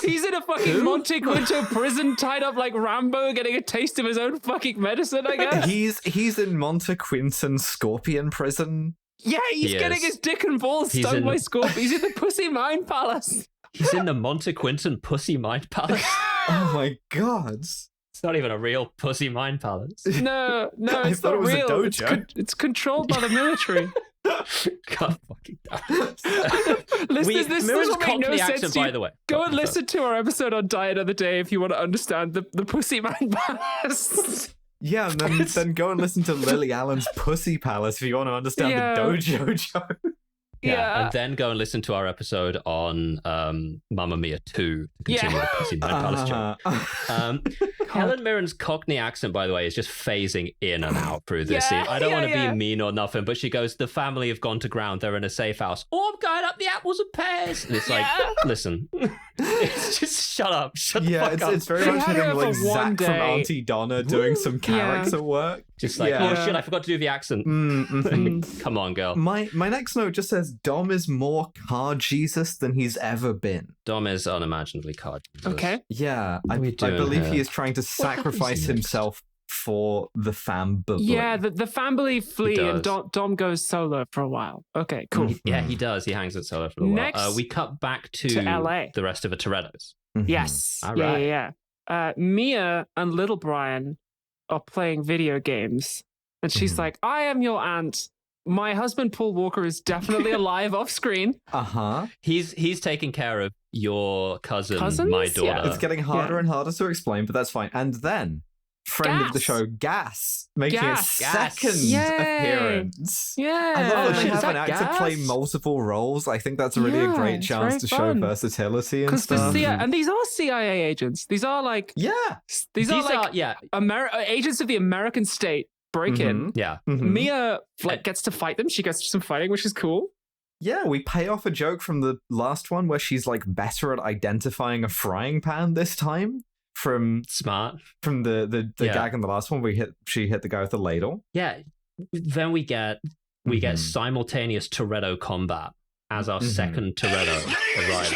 He's in a fucking Monte Quinto prison, tied up like Rambo, getting a taste of his own fucking medicine, I guess. He's in Monte Quinton Scorpion prison. Yeah, he's getting his dick and balls stung by scorpions. He's in the Pussy Mind Palace. He's in the Monte Quinton Pussy Mind Palace. Oh my god. It's not even a real Pussy Mind Palace. No, it's not real. It's controlled by the military. God fucking damn. Listeners, this doesn't make no sense to you. By the way. Go and listen to our episode on Die Another Day if you want to understand the Pussy Mind Palace. Yeah, and then go and listen to Lily Allen's Pussy Palace if you want to understand the dojo joke. Yeah, and then go and listen to our episode on Mamma Mia 2 to continue the Pussy Mind Palace joke. Helen Mirren's Cockney accent, by the way, is just phasing in and out through this scene. I don't want to be mean or nothing, but she goes, the family have gone to ground. They're in a safe house. Oh, I'm going up the apples and pears. And it's like, listen, it's just shut up. Shut the fuck up. It's very much hitting like Zach from Auntie Donna doing some character work. Just like, oh shit, I forgot to do the accent. Come on, girl. My next note just says Dom is more car Jesus than he's ever been. Dom is unimaginably car Jesus. Okay. Yeah, I believe he is trying to sacrifice himself for the family. Yeah, the family flee and Dom goes solo for a while. Okay, cool. He does. He hangs it solo for a while. Next, we cut back to LA. The rest of the Torettos. Yes. All right. Yeah. Mia and little Brian are playing video games, and she's like, I am your aunt. My husband Paul Walker is definitely alive off screen. He's taking care of your cousin, my daughter. Yeah. It's getting harder and harder to explain, but that's fine. And then friend of the show, Gas, making a second appearance. Yeah. I love that they have an actor play multiple roles. I think that's really a great chance to show versatility and stuff. And these are CIA agents. These are like agents of the American state break in. Mia gets to fight them. She gets some fighting, which is cool. Yeah, we pay off a joke from the last one where she's like better at identifying a frying pan this time. From the gag in the last one where she hit the guy with the ladle. Yeah. Then we get simultaneous Toretto combat as our second Toretto arrives.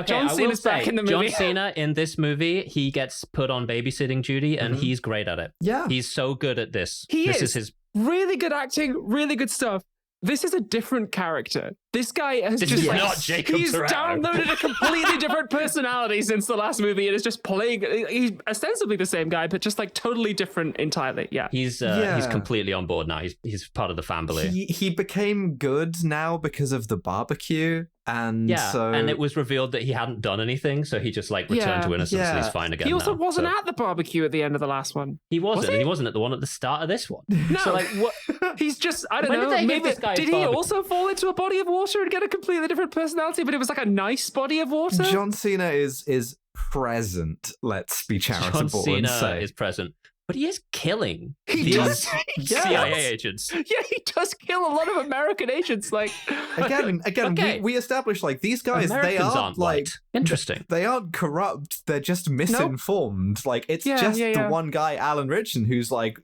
John Cena's back in the movie. John Cena in this movie, he gets put on babysitting duty and he's great at it. Yeah. He's so good at this. This is his really good acting, really good stuff. This is a different character. This guy has he's Toretto. Downloaded a completely different personality since the last movie and is just playing. He's ostensibly the same guy, but just like totally different entirely. Yeah. He's completely on board now. He's part of the family. He became good now because of the barbecue. And and it was revealed that he hadn't done anything, so he just like returned to innocence and he's fine again. He also wasn't at the barbecue at the end of the last one. He wasn't. And he wasn't at the one at the start of this one. No, so like what? He's just did he also fall into a body of water and get a completely different personality? But it was like a nice body of water. John Cena is present. Let's be charitable and say John Cena is present. But he is killing CIA agents. Yeah, he does kill a lot of American agents. Like again, we established like these guys. Americans they aren't like interesting. They aren't corrupt. They're just misinformed. Nope. Like it's just the one guy, Alan Ritchson, who's like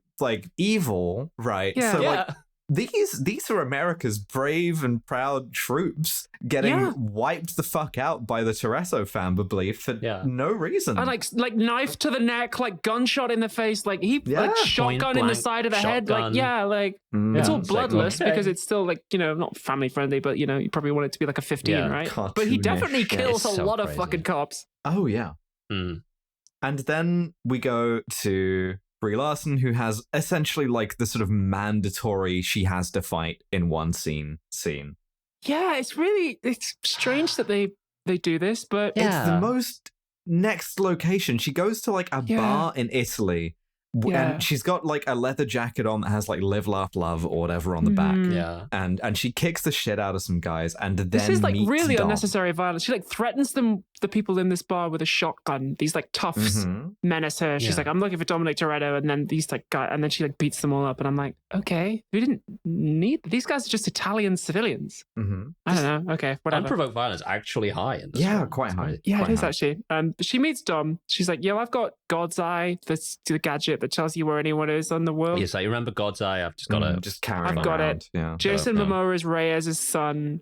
evil, right? Yeah. So like these are America's brave and proud troops getting wiped the fuck out by the Toretto family for no reason. And like knife to the neck, like gunshot in the face, like like shotgun in the side of the head, like it's all bloodless because it's still like not family friendly, but you probably want it to be like a 15, right? Cartoonish. But he definitely kills a lot of fucking cops. Oh yeah. And then we go to Brie Larson, who has essentially like the sort of mandatory she has to fight in one scene. Yeah, it's strange that they do this, but it's the most next location. She goes to like a bar in Italy And she's got like a leather jacket on that has like "Live, Laugh, Love" or whatever on the back. Yeah, and she kicks the shit out of some guys, and then this is like really Dom. unnecessary violence. She like threatens the people in this bar with a shotgun. These like toughs menace her. She's like, "I'm looking for Dominic Toretto," and then these like guys, and then she like beats them all up. And I'm like, okay, we didn't need these guys are just Italian civilians. I don't know. Okay, whatever. Unprovoked violence actually high in this Yeah, film. quite high. Yeah, quite it is high. actually. She meets Dom. She's like, "Yo, I've got God's Eye, the gadget that tells you where anyone is on the world." Yes, like, you remember God's Eye? I've just got to just carry I've got around. it. Yeah. Jason Momoa is Reyes' son,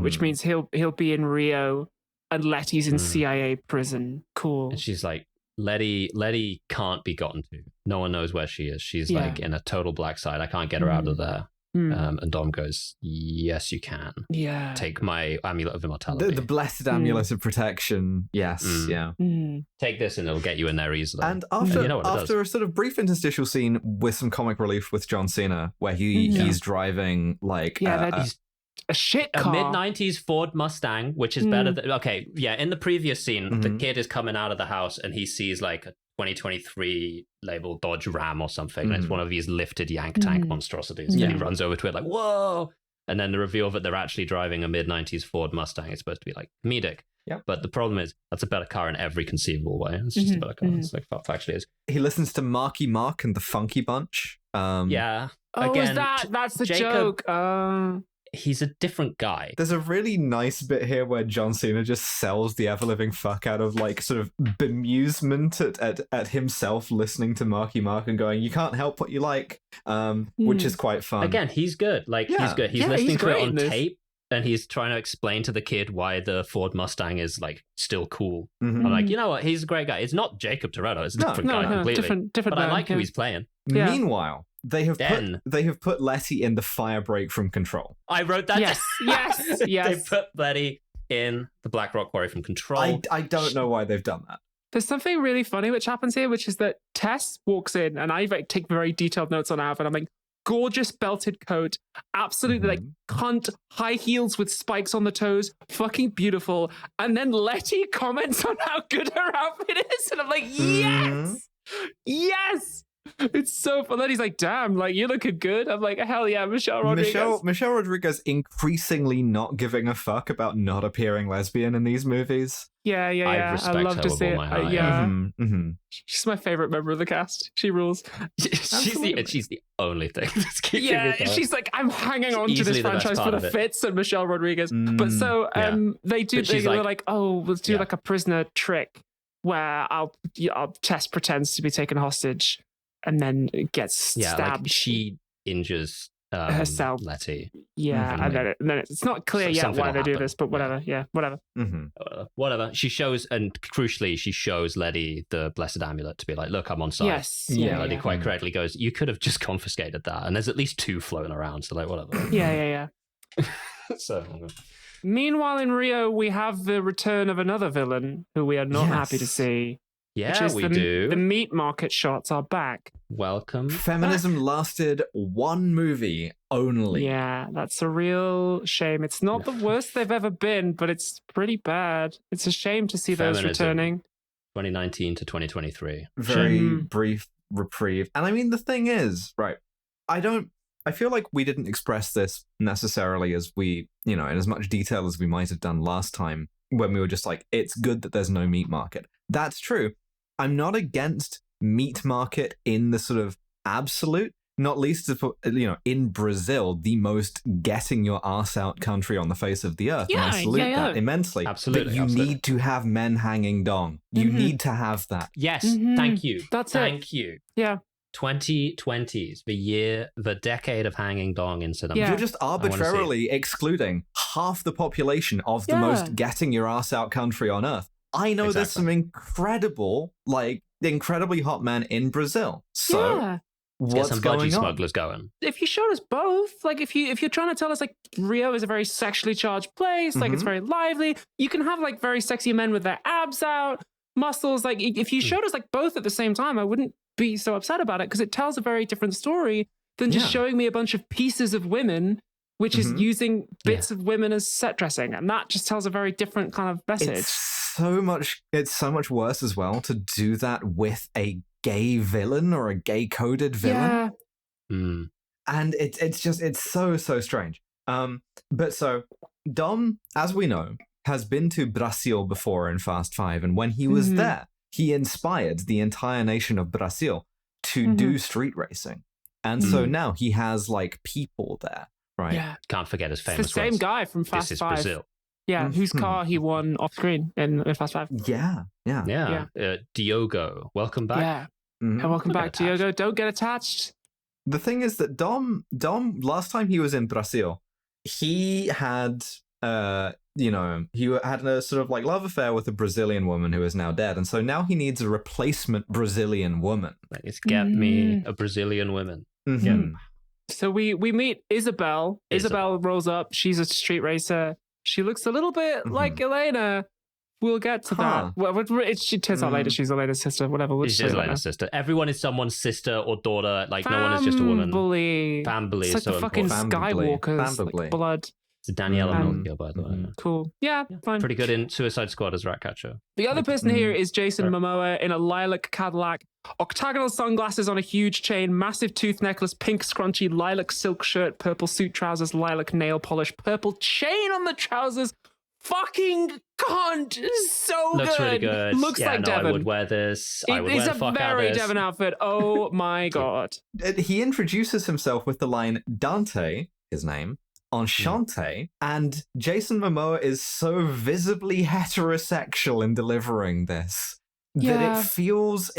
which means he'll be in Rio, and Letty's in CIA prison. Cool. And she's like, Letty can't be gotten to. No one knows where she is. She's like in a total black site. I can't get her out of there. And Dom goes, "Yes, you can. Yeah. Take my amulet of immortality. The blessed amulet of protection. Yes, yeah. Take this and it'll get you in there easily." And after you know what it after a sort of brief interstitial scene with some comic relief with John Cena, where he's driving like he's a shit car. A mid-90s Ford Mustang, which is better than... Okay, yeah, in the previous scene, the kid is coming out of the house and he sees like a 2023 label Dodge Ram or something. And it's one of these lifted yank tank monstrosities. And he runs over to it like, whoa! And then the reveal that they're actually driving a mid-90s Ford Mustang is supposed to be like comedic. Yeah. But the problem is, that's a better car in every conceivable way. It's just a better car. It's like factually is. He listens to Marky Mark and the Funky Bunch. Yeah. Oh, Again, that's the Jacob, joke. He's a different guy. There's a really nice bit here where John Cena just sells the ever-living fuck out of like sort of bemusement at himself listening to Marky Mark and going, "You can't help what you like," which is quite fun. Again, he's good. Like, he's good. He's listening to it on tape, and he's trying to explain to the kid why the Ford Mustang is like still cool. I'm like, you know what? He's a great guy. It's not Jacob Toretto. It's a different guy completely. Different but man, I like who he's playing. Yeah. Meanwhile, they have put Letty in the fire break from Control. I wrote that. Yes. They put Letty in the Black Rock Quarry from Control. I don't know why they've done that. There's something really funny which happens here, which is that Tess walks in, and I like take very detailed notes on Av, and I'm like, gorgeous belted coat, absolutely like cunt, high heels with spikes on the toes, fucking beautiful. And then Letty comments on how good her outfit is, and I'm like, yes. It's so fun. Letty's like, damn, like, you're looking good. I'm like, hell yeah, Michelle Rodriguez. Michelle Rodriguez increasingly not giving a fuck about not appearing lesbian in these movies. Yeah. I love to see it. She's my favorite member of the cast. She rules. She's the only thing that's keeping me going. She's like, I'm hanging on to this franchise for the Fitz and Michelle Rodriguez. But so they're like, oh, let's do like a prisoner trick where Tess pretends to be taken hostage and then gets stabbed. Like she injures herself. Letty. Yeah, and then it's not clear yet why they do this, but whatever. Yeah, whatever. Whatever. She shows, and crucially, she shows Letty the blessed amulet to be like, look, I'm on side. Yes. Letty quite correctly goes, you could have just confiscated that, and there's at least 2 floating around, so like, whatever. Yeah. So. Meanwhile, in Rio, we have the return of another villain who we are not happy to see. Yeah, we do. The meat market shots are back. Welcome. Feminism lasted 1 movie only. Yeah, that's a real shame. It's not the worst they've ever been, but it's pretty bad. It's a shame to see those returning. 2019 to 2023. Very brief reprieve. And I mean, the thing is, right, I feel like we didn't express this necessarily as we, in as much detail as we might have done last time when we were just like, it's good that there's no meat market. That's true. I'm not against meat market in the sort of absolute, not least, in Brazil, the most getting your ass out country on the face of the earth. And I salute that immensely. Absolutely. But you need to have men hanging dong. You need to have that. Yes. Thank you. Thank you. Yeah. 2020s, the decade of hanging dong in cinema. Yeah. You're just arbitrarily excluding half the population of the most getting your ass out country on earth. I know there's some incredibly hot men in Brazil. So what's some going on? Smugglers going. If you showed us both, like if you're trying to tell us like Rio is a very sexually charged place, like it's very lively, you can have like very sexy men with their abs out, muscles. Like if you showed us like both at the same time, I wouldn't be so upset about it because it tells a very different story than just showing me a bunch of pieces of women, which is using bits of women as set dressing, and that just tells a very different kind of message. It's so much worse as well to do that with a gay villain or a gay coded villain. Yeah. And it's so strange. But so Dom, as we know, has been to Brazil before in Fast 5, and when he was there, he inspired the entire nation of Brazil to do street racing. And so now he has like people there, right? Yeah. Can't forget his famous It's the same guy from Fast 5. This is Brazil. Yeah, whose car he won off screen in Fast 5. Yeah. Diogo, welcome back. Yeah. And welcome back, Diogo. Don't get attached. The thing is that Dom, last time he was in Brazil, he had, he had a sort of like love affair with a Brazilian woman who is now dead. And so now he needs a replacement Brazilian woman. Let's get me a Brazilian woman. Yeah. So we meet Isabel. Isabel rolls up. She's a street racer. She looks a little bit like Elena. We'll get to that. Well, she turns out later she's Elena's sister. Whatever. She's Elena's sister. Everyone is someone's sister or daughter. Like no one is just a woman. Family it's is like so the fucking important. Skywalkers. Like blood. It's Daniela Melchior, by the way. Cool. Yeah, fine. Pretty good in Suicide Squad as Ratcatcher. The other person here is Jason Momoa in a lilac Cadillac, octagonal sunglasses on a huge chain, massive tooth necklace, pink scrunchy, lilac silk shirt, purple suit trousers, lilac nail polish, purple chain on the trousers. Fucking cunt! So Looks good. Really good. Looks like Devon. I would wear this. It's a very Devon outfit. Oh my god. He introduces himself with the line Dante, his name, Enchanté, and Jason Momoa is so visibly heterosexual in delivering this that it feels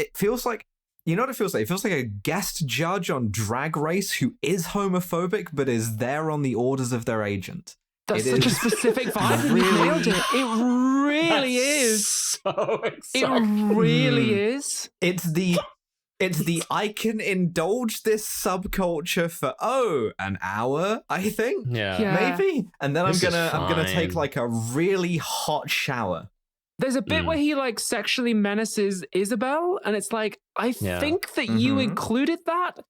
like, you know what it feels like? It feels like a guest judge on Drag Race who is homophobic but is there on the orders of their agent. That's such a specific vibe. You nailed it. It really is. So exciting. It really is. It's the I can indulge this subculture for an hour, I think. Yeah. Maybe. And then I'm gonna take like a really hot shower. There's a bit where he like sexually menaces Isabel, and it's like, I think that you included that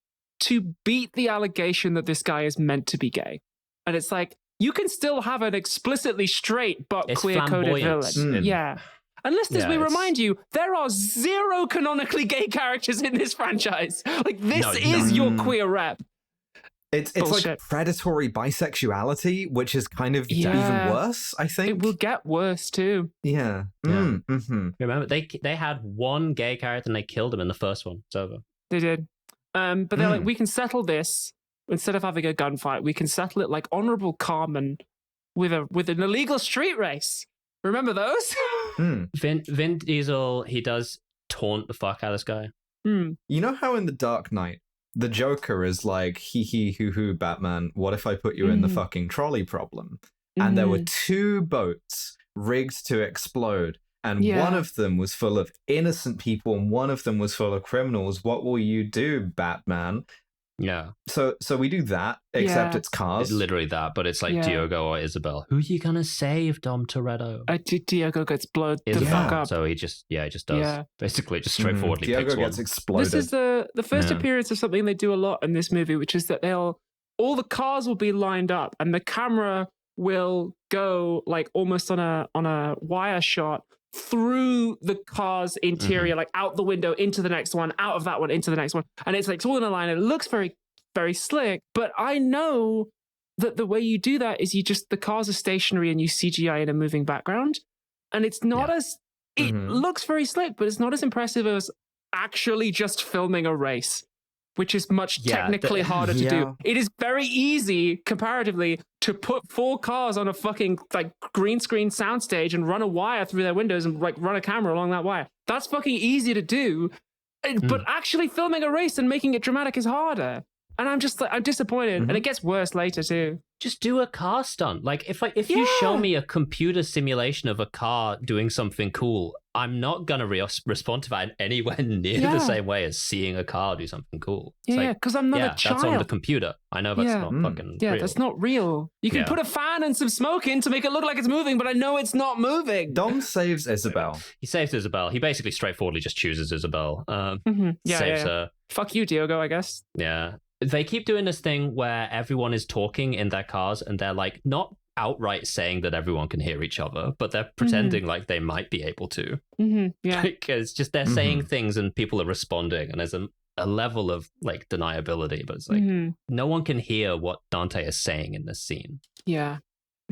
to beat the allegation that this guy is meant to be gay. And it's like, you can still have an explicitly straight but queer-coded villain. Yeah. And listeners, we remind you, there are 0 canonically gay characters in this franchise. Like, this is your queer rep. It's like predatory bisexuality, which is kind of even worse, I think. It will get worse, too. Yeah. Remember, they had one gay character and they killed him in the first one. It's over. They did. But they're like, we can settle this. Instead of having a gunfight, we can settle it like honorable Carmen with an illegal street race. Remember those? Vin Diesel, he does taunt the fuck out of this guy. You know how in The Dark Knight, the Joker is like, hee hoo hoo, Batman, what if I put you in the fucking trolley problem? And there were 2 boats rigged to explode. And one of them was full of innocent people and one of them was full of criminals. What will you do, Batman? Yeah. So we do that, except it's cars. It's literally that, but it's like Diogo or Isabel. Who are you gonna save, Dom Toretto? Diogo gets blown the fuck up. So he just does. Yeah. Basically, just straightforwardly picks Diogo gets exploded. This is the first appearance of something they do a lot in this movie, which is that all the cars will be lined up and the camera will go like almost on a wire shot through the car's interior, like out the window into the next one, out of that one into the next one, and it's like it's all in a line and it looks very, very slick. But I know that the way you do that is the cars are stationary and you CGI in a moving background, and it's not as it looks very slick, but it's not as impressive as actually just filming a race, which is much technically harder to do. It is very easy comparatively to put 4 cars on a fucking like green screen soundstage and run a wire through their windows and like run a camera along that wire. That's fucking easy to do. But actually filming a race and making it dramatic is harder. And I'm just like, I'm disappointed. And it gets worse later too. Just do a car stunt. Like if you show me a computer simulation of a car doing something cool, I'm not going to respond to that in anywhere near the same way as seeing a car do something cool. Because I'm not a child. That's on the computer. I know that's not fucking real. That's not real. You can put a fan and some smoke in to make it look like it's moving, but I know it's not moving. Dom saves Isabel. He saves Isabel. He basically straightforwardly just chooses Isabel. Saves her. Fuck you, Diogo, I guess. Yeah. They keep doing this thing where everyone is talking in their cars and they're like not outright saying that everyone can hear each other, but they're pretending like they might be able to. Yeah. Because just they're saying things and people are responding, and there's a level of like deniability, but it's like no one can hear what Dante is saying in this scene. Yeah.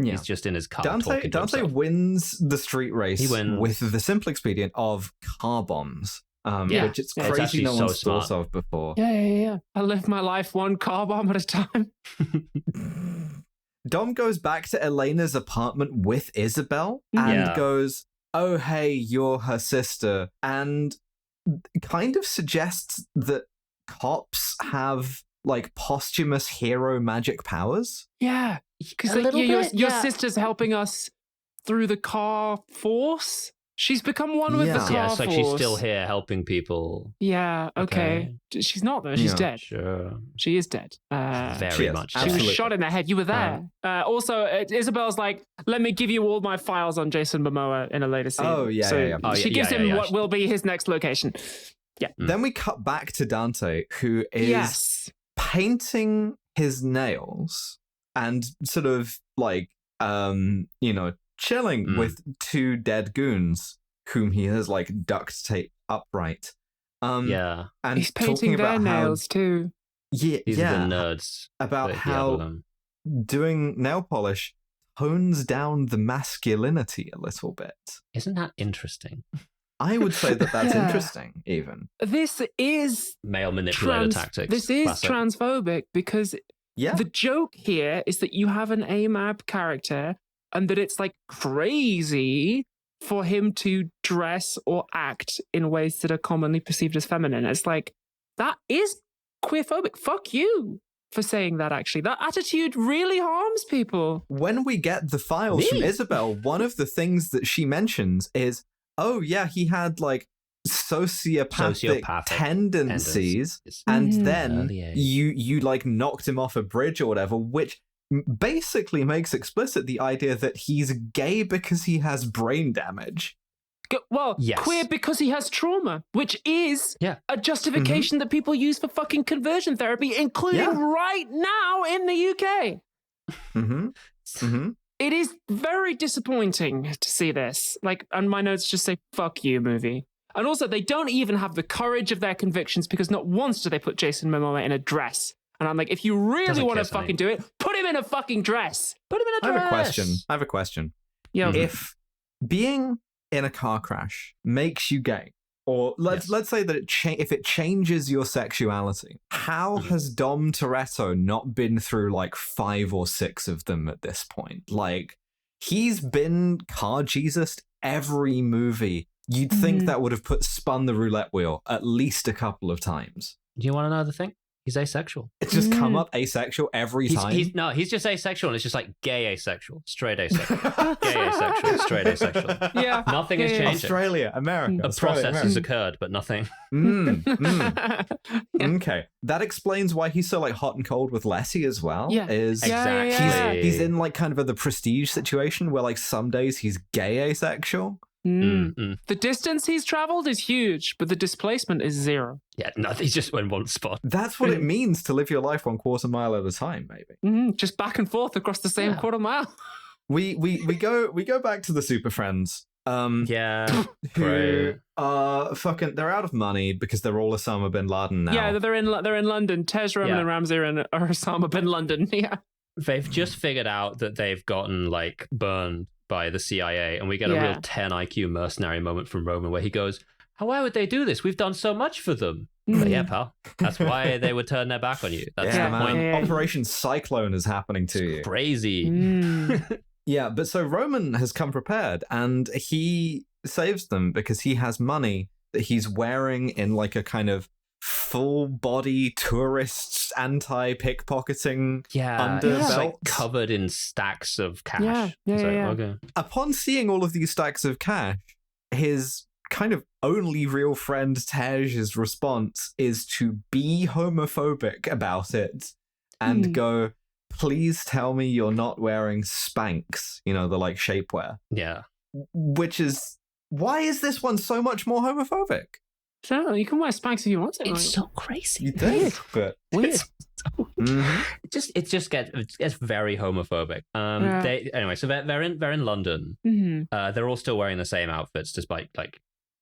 He's just in his car talking to Dante himself. wins the street race with the simple expedient of car bombs, which it's crazy no one's thought of before. Yeah. I live my life one car bomb at a time. Dom goes back to Elena's apartment with Isabel and goes, "Oh, hey, you're her sister," and kind of suggests that cops have like posthumous hero magic powers. Yeah, because your sister's helping us through the car force. She's become one with the car force. Yeah, it's like she's still here helping people. Yeah, okay. She's not though. She's dead. Sure. She is dead. Very much. She was shot in the head. You were there. Also, Isabel's like, let me give you all my files on Jason Momoa in a later scene. Oh, yeah. So she gives him what will be his next location. Yeah. Then we cut back to Dante, who is painting his nails and sort of like, chilling with two dead goons whom he has like duct taped upright. And he's painting their nails too. These are the nerds. About how doing nail polish tones down the masculinity a little bit. Isn't that interesting? I would say that that's interesting, even. This is male manipulator tactics. This is transphobic because the joke here is that you have an AMAB character and that it's like crazy for him to dress or act in ways that are commonly perceived as feminine. It's like, that is queerphobic. Fuck you for saying that, actually. That attitude really harms people. When we get the files from Isabel, one of the things that she mentions is, oh yeah, he had like sociopathic tendencies, and then you like knocked him off a bridge or whatever, which basically makes explicit the idea that he's gay because he has brain damage. Well, queer because he has trauma, which is a justification that people use for fucking conversion therapy, including right now in the UK. It is very disappointing to see this. Like, and my notes just say, fuck you, movie. And also, they don't even have the courage of their convictions because not once do they put Jason Momoa in a dress. And I'm like, if you really want to fucking do it, put him in a fucking dress. Put him in a dress. I have a question. Yeah. If being in a car crash makes you gay, or let's say that if it changes your sexuality, how has Dom Toretto not been through like 5 or 6 of them at this point? Like, he's been car Jesus every movie. You'd think that would have spun the roulette wheel at least a couple of times. Do you want to know the thing? He's asexual. It's just come up asexual every time. He's just asexual, and it's just like gay asexual, straight asexual, gay asexual, straight asexual. Yeah, nothing has changed. Australia, America. A process has occurred, but nothing. Okay, that explains why he's so like hot and cold with Lessie as well. Yeah, exactly. He's in like kind of the prestige situation where like some days he's gay asexual. The distance he's traveled is huge, but the displacement is 0. Yeah, no, he's just in one spot. That's what it means to live your life 1/4 mile at a time, maybe. Just back and forth across the same quarter mile. We go back to the Super Friends. Who are fucking, they're out of money because they're all Osama bin Laden now. Yeah, they're in London. Tej, Roman, and Ramsey are Osama bin Laden. Yeah, they've just figured out that they've gotten like burned by the CIA, and we get a real 10 IQ mercenary moment from Roman where he goes, why would they do this? We've done so much for them. But yeah, pal, that's why they would turn their back on you. That's the point. Operation Cyclone is happening to you. Crazy. Yeah, but so Roman has come prepared, and he saves them because he has money that he's wearing in like a kind of full body tourist anti-pickpocketing underbelt. It's like covered in stacks of cash. Okay. Upon seeing all of these stacks of cash, his kind of only real friend Tej's response is to be homophobic about it and go, please tell me you're not wearing Spanx, the like shapewear. Yeah. Which is, why is this one so much more homophobic? So you can wear Spanx if you want to. It's so crazy. You think, but weird. It just gets very homophobic. So they're in London. They're all still wearing the same outfits despite like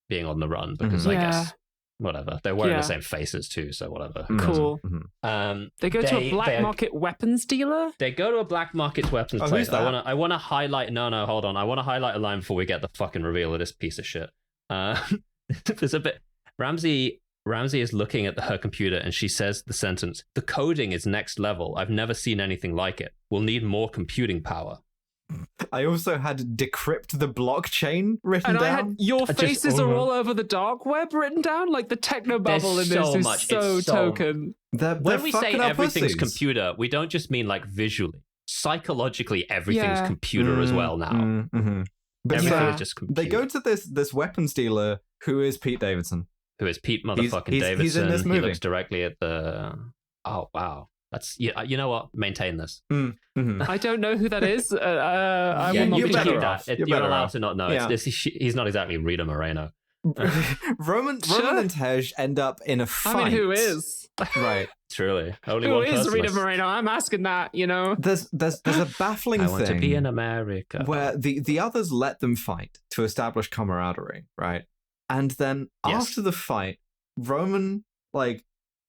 being on the run because I guess whatever, they're wearing the same faces too, so whatever. Cool. They go to a black market weapons dealer. They go to a black market weapons place. I want to highlight. No, hold on. I want to highlight a line before we get the fucking reveal of this piece of shit. There's a bit. Ramsey is looking at her computer and she says the sentence, "The coding is next level. I've never seen anything like it. We'll need more computing power." I also had decrypt the blockchain written down. I had your faces are all over the dark web written down. Like the techno bubble in this is so token. When we say everything's computer, we don't just mean like visually. Psychologically, everything's computer as well now. But everything is just computer. They go to this weapons dealer who is Pete Davidson. Who is Pete motherfucking Davidson. He's in this movie. He looks directly at the... Oh, wow. That's you know what? Maintain this. I don't know who that is. I will not be sure. You're allowed to not know. Yeah. He's not exactly Rita Moreno. Roman and Tej end up in a fight. I mean, who is? Right. Truly. Only who one is person Rita Moreno? I'm asking that, you know. There's a baffling thing. I want to be in America. Where the others let them fight to establish camaraderie, right? And then after the fight, Roman, like,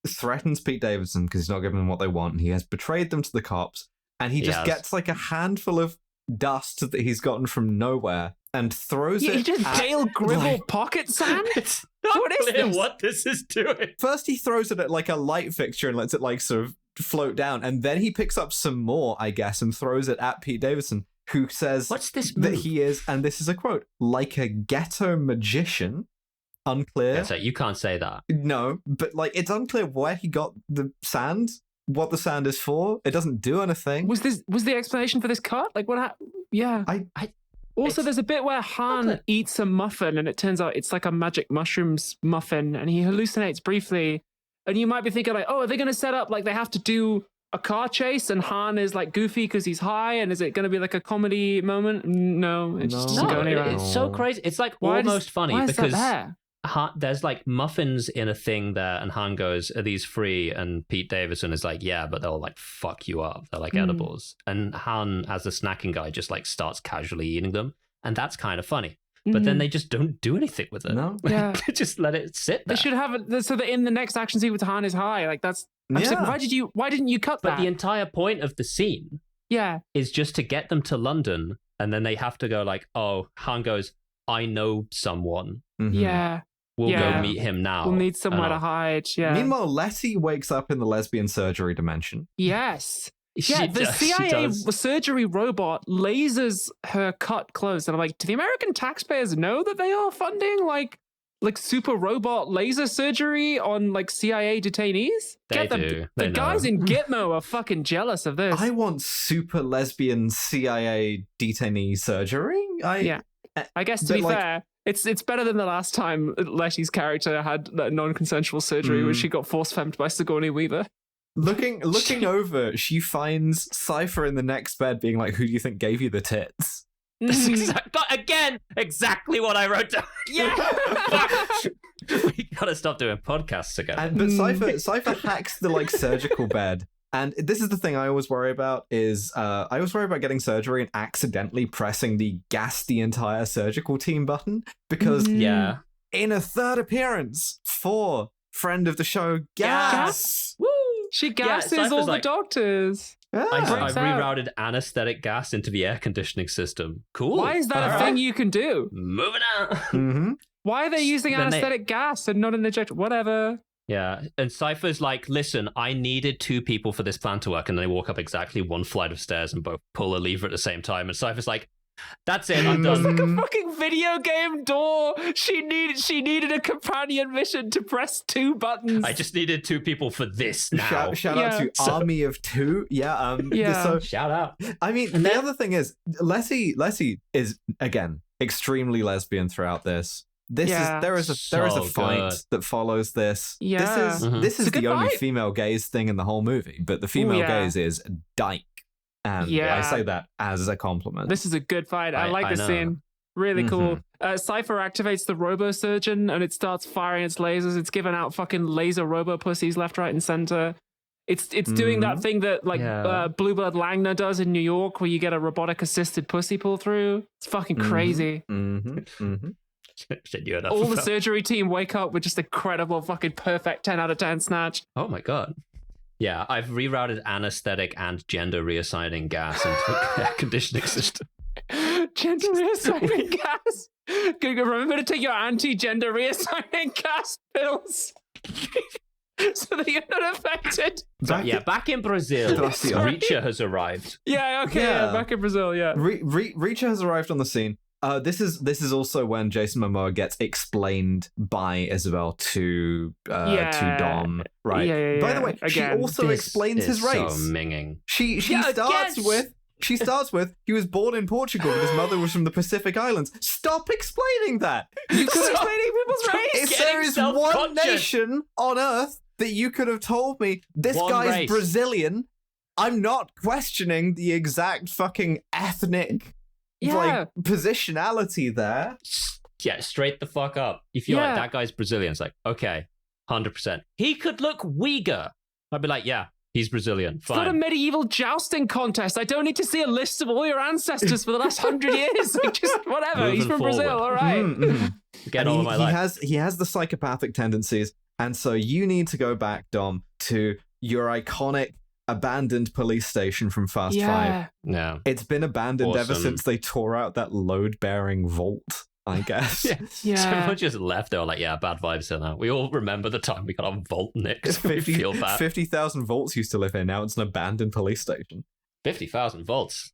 threatens Pete Davidson because he's not giving them what they want, and he has betrayed them to the cops, and he just gets like a handful of dust that he's gotten from nowhere and throws it. He just Dale Gribble pocket sand. It's not clear what this is doing. First, he throws it at like a light fixture and lets it like sort of float down, and then he picks up some more, I guess, and throws it at Pete Davidson, who says "What's this that he is," and this is a quote, "like a ghetto magician." Unclear. Yeah, so you can't say that. No, but like it's unclear where he got the sand, what the sand is for. It doesn't do anything. Was the explanation for this cut? Like what happened? Yeah. Also, there's a bit where Han eats a muffin, and it turns out it's like a magic mushrooms muffin, and he hallucinates briefly. And you might be thinking like, oh, are they going to set up like they have to do a car chase, and Han is like goofy because he's high, and is it going to be like a comedy moment? No, it's just going anywhere. It's so crazy. It's like almost funny because there's like muffins in a thing there, and Han goes, "Are these free?" And Pete Davidson is like, "Yeah, but they'll like fuck you up. They're like edibles." And Han, as the snacking guy, just like starts casually eating them, and that's kind of funny. But then they just don't do anything with it. No, yeah, they just let it sit there. They should have it so that in the next action scene with Han is high. Like that's. I'm just like, why didn't you cut that? But the entire point of the scene, is just to get them to London, and then they have to go like, oh, Han goes, "I know someone." Yeah. We'll go meet him now. We'll need somewhere to hide. Yeah. Meanwhile, Letty wakes up in the lesbian surgery dimension. Yes. The CIA surgery robot lasers her cut clothes. And I'm like, do the American taxpayers know that they are funding like super robot laser surgery on like CIA detainees? They do. The guys in Gitmo are fucking jealous of this. I want super lesbian CIA detainee surgery. I guess to be fair, it's better than the last time Letty's character had that non-consensual surgery where she got force-femmed by Sigourney Weaver. Looking over, she finds Cypher in the next bed being like, "Who do you think gave you the tits?" Exactly what I wrote down. Yeah. We gotta stop doing podcasts again. But Cypher hacks the like surgical bed. And this is the thing I always worry about is I always worry about getting surgery and accidentally pressing the gas the entire surgical team button because in a third appearance for friend of the show, Gas. Woo! She gasses all the doctors. Yeah. I rerouted anesthetic gas into the air conditioning system. Cool. Why is that a thing you can do? Moving on. Why are they using anesthetic gas and not an injector? Whatever. Yeah, and Cypher's like, "Listen, I needed 2 people for this plan to work," and they walk up exactly 1 flight of stairs and both pull a lever at the same time, and Cypher's like, "That's it, I'm done." It's like a fucking video game door. She needed a companion mission to press 2 buttons. I just needed 2 people for this now. Shout out to Army of 2. So, shout out. I mean, the other thing is, Letty is, again, extremely lesbian throughout this. There is a fight that follows this. Yeah. This is the only female gaze thing in the whole movie, but the female gaze is dyke. And I say that as a compliment. This is a good fight. I like this scene. Really cool. Cypher activates the robo-surgeon and it starts firing its lasers. It's giving out fucking laser robo-pussies left, right, and center. It's doing that thing that Bluebird Langner does in New York, where you get a robotic assisted pussy pull through. It's fucking crazy. All the surgery team wake up with just incredible fucking perfect 10 out of 10 snatch. Oh my god. Yeah, I've rerouted anesthetic and gender reassigning gas into the air conditioning system. Gender reassigning gas? Remember to take your anti-gender reassigning gas pills so that you're not affected. Back in Brazil, Reacher has arrived. Back in Brazil, Reacher has arrived on the scene. This is also when Jason Momoa gets explained by Isabel to Dom, right? Yeah. By the way, she also explains his race. So minging. She starts with he was born in Portugal, but his mother was from the Pacific Islands. Stop explaining that. You could explaining people's race. If there is one nation on Earth that you could have told me this guy's Brazilian, I'm not questioning the exact fucking ethnic positionality there. Yeah, straight the fuck up. If you're like, that guy's Brazilian, it's like, okay, 100%. He could look Uyghur. I'd be like, yeah, he's Brazilian. Fine. It's not a medieval jousting contest. I don't need to see a list of all your ancestors for the last 100 years. Like, just whatever. He's from Brazil, all right. Get all of my life. He has the psychopathic tendencies, and so you need to go back, Dom, to your iconic abandoned police station from Fast 5. Yeah. It's been abandoned ever since they tore out that load-bearing vault, I guess. So everyone just left. They were like, yeah, bad vibes here now. We all remember the time we got our vault nicked. We feel bad. 50,000 volts used to live here. Now it's an abandoned police station. 50,000 volts?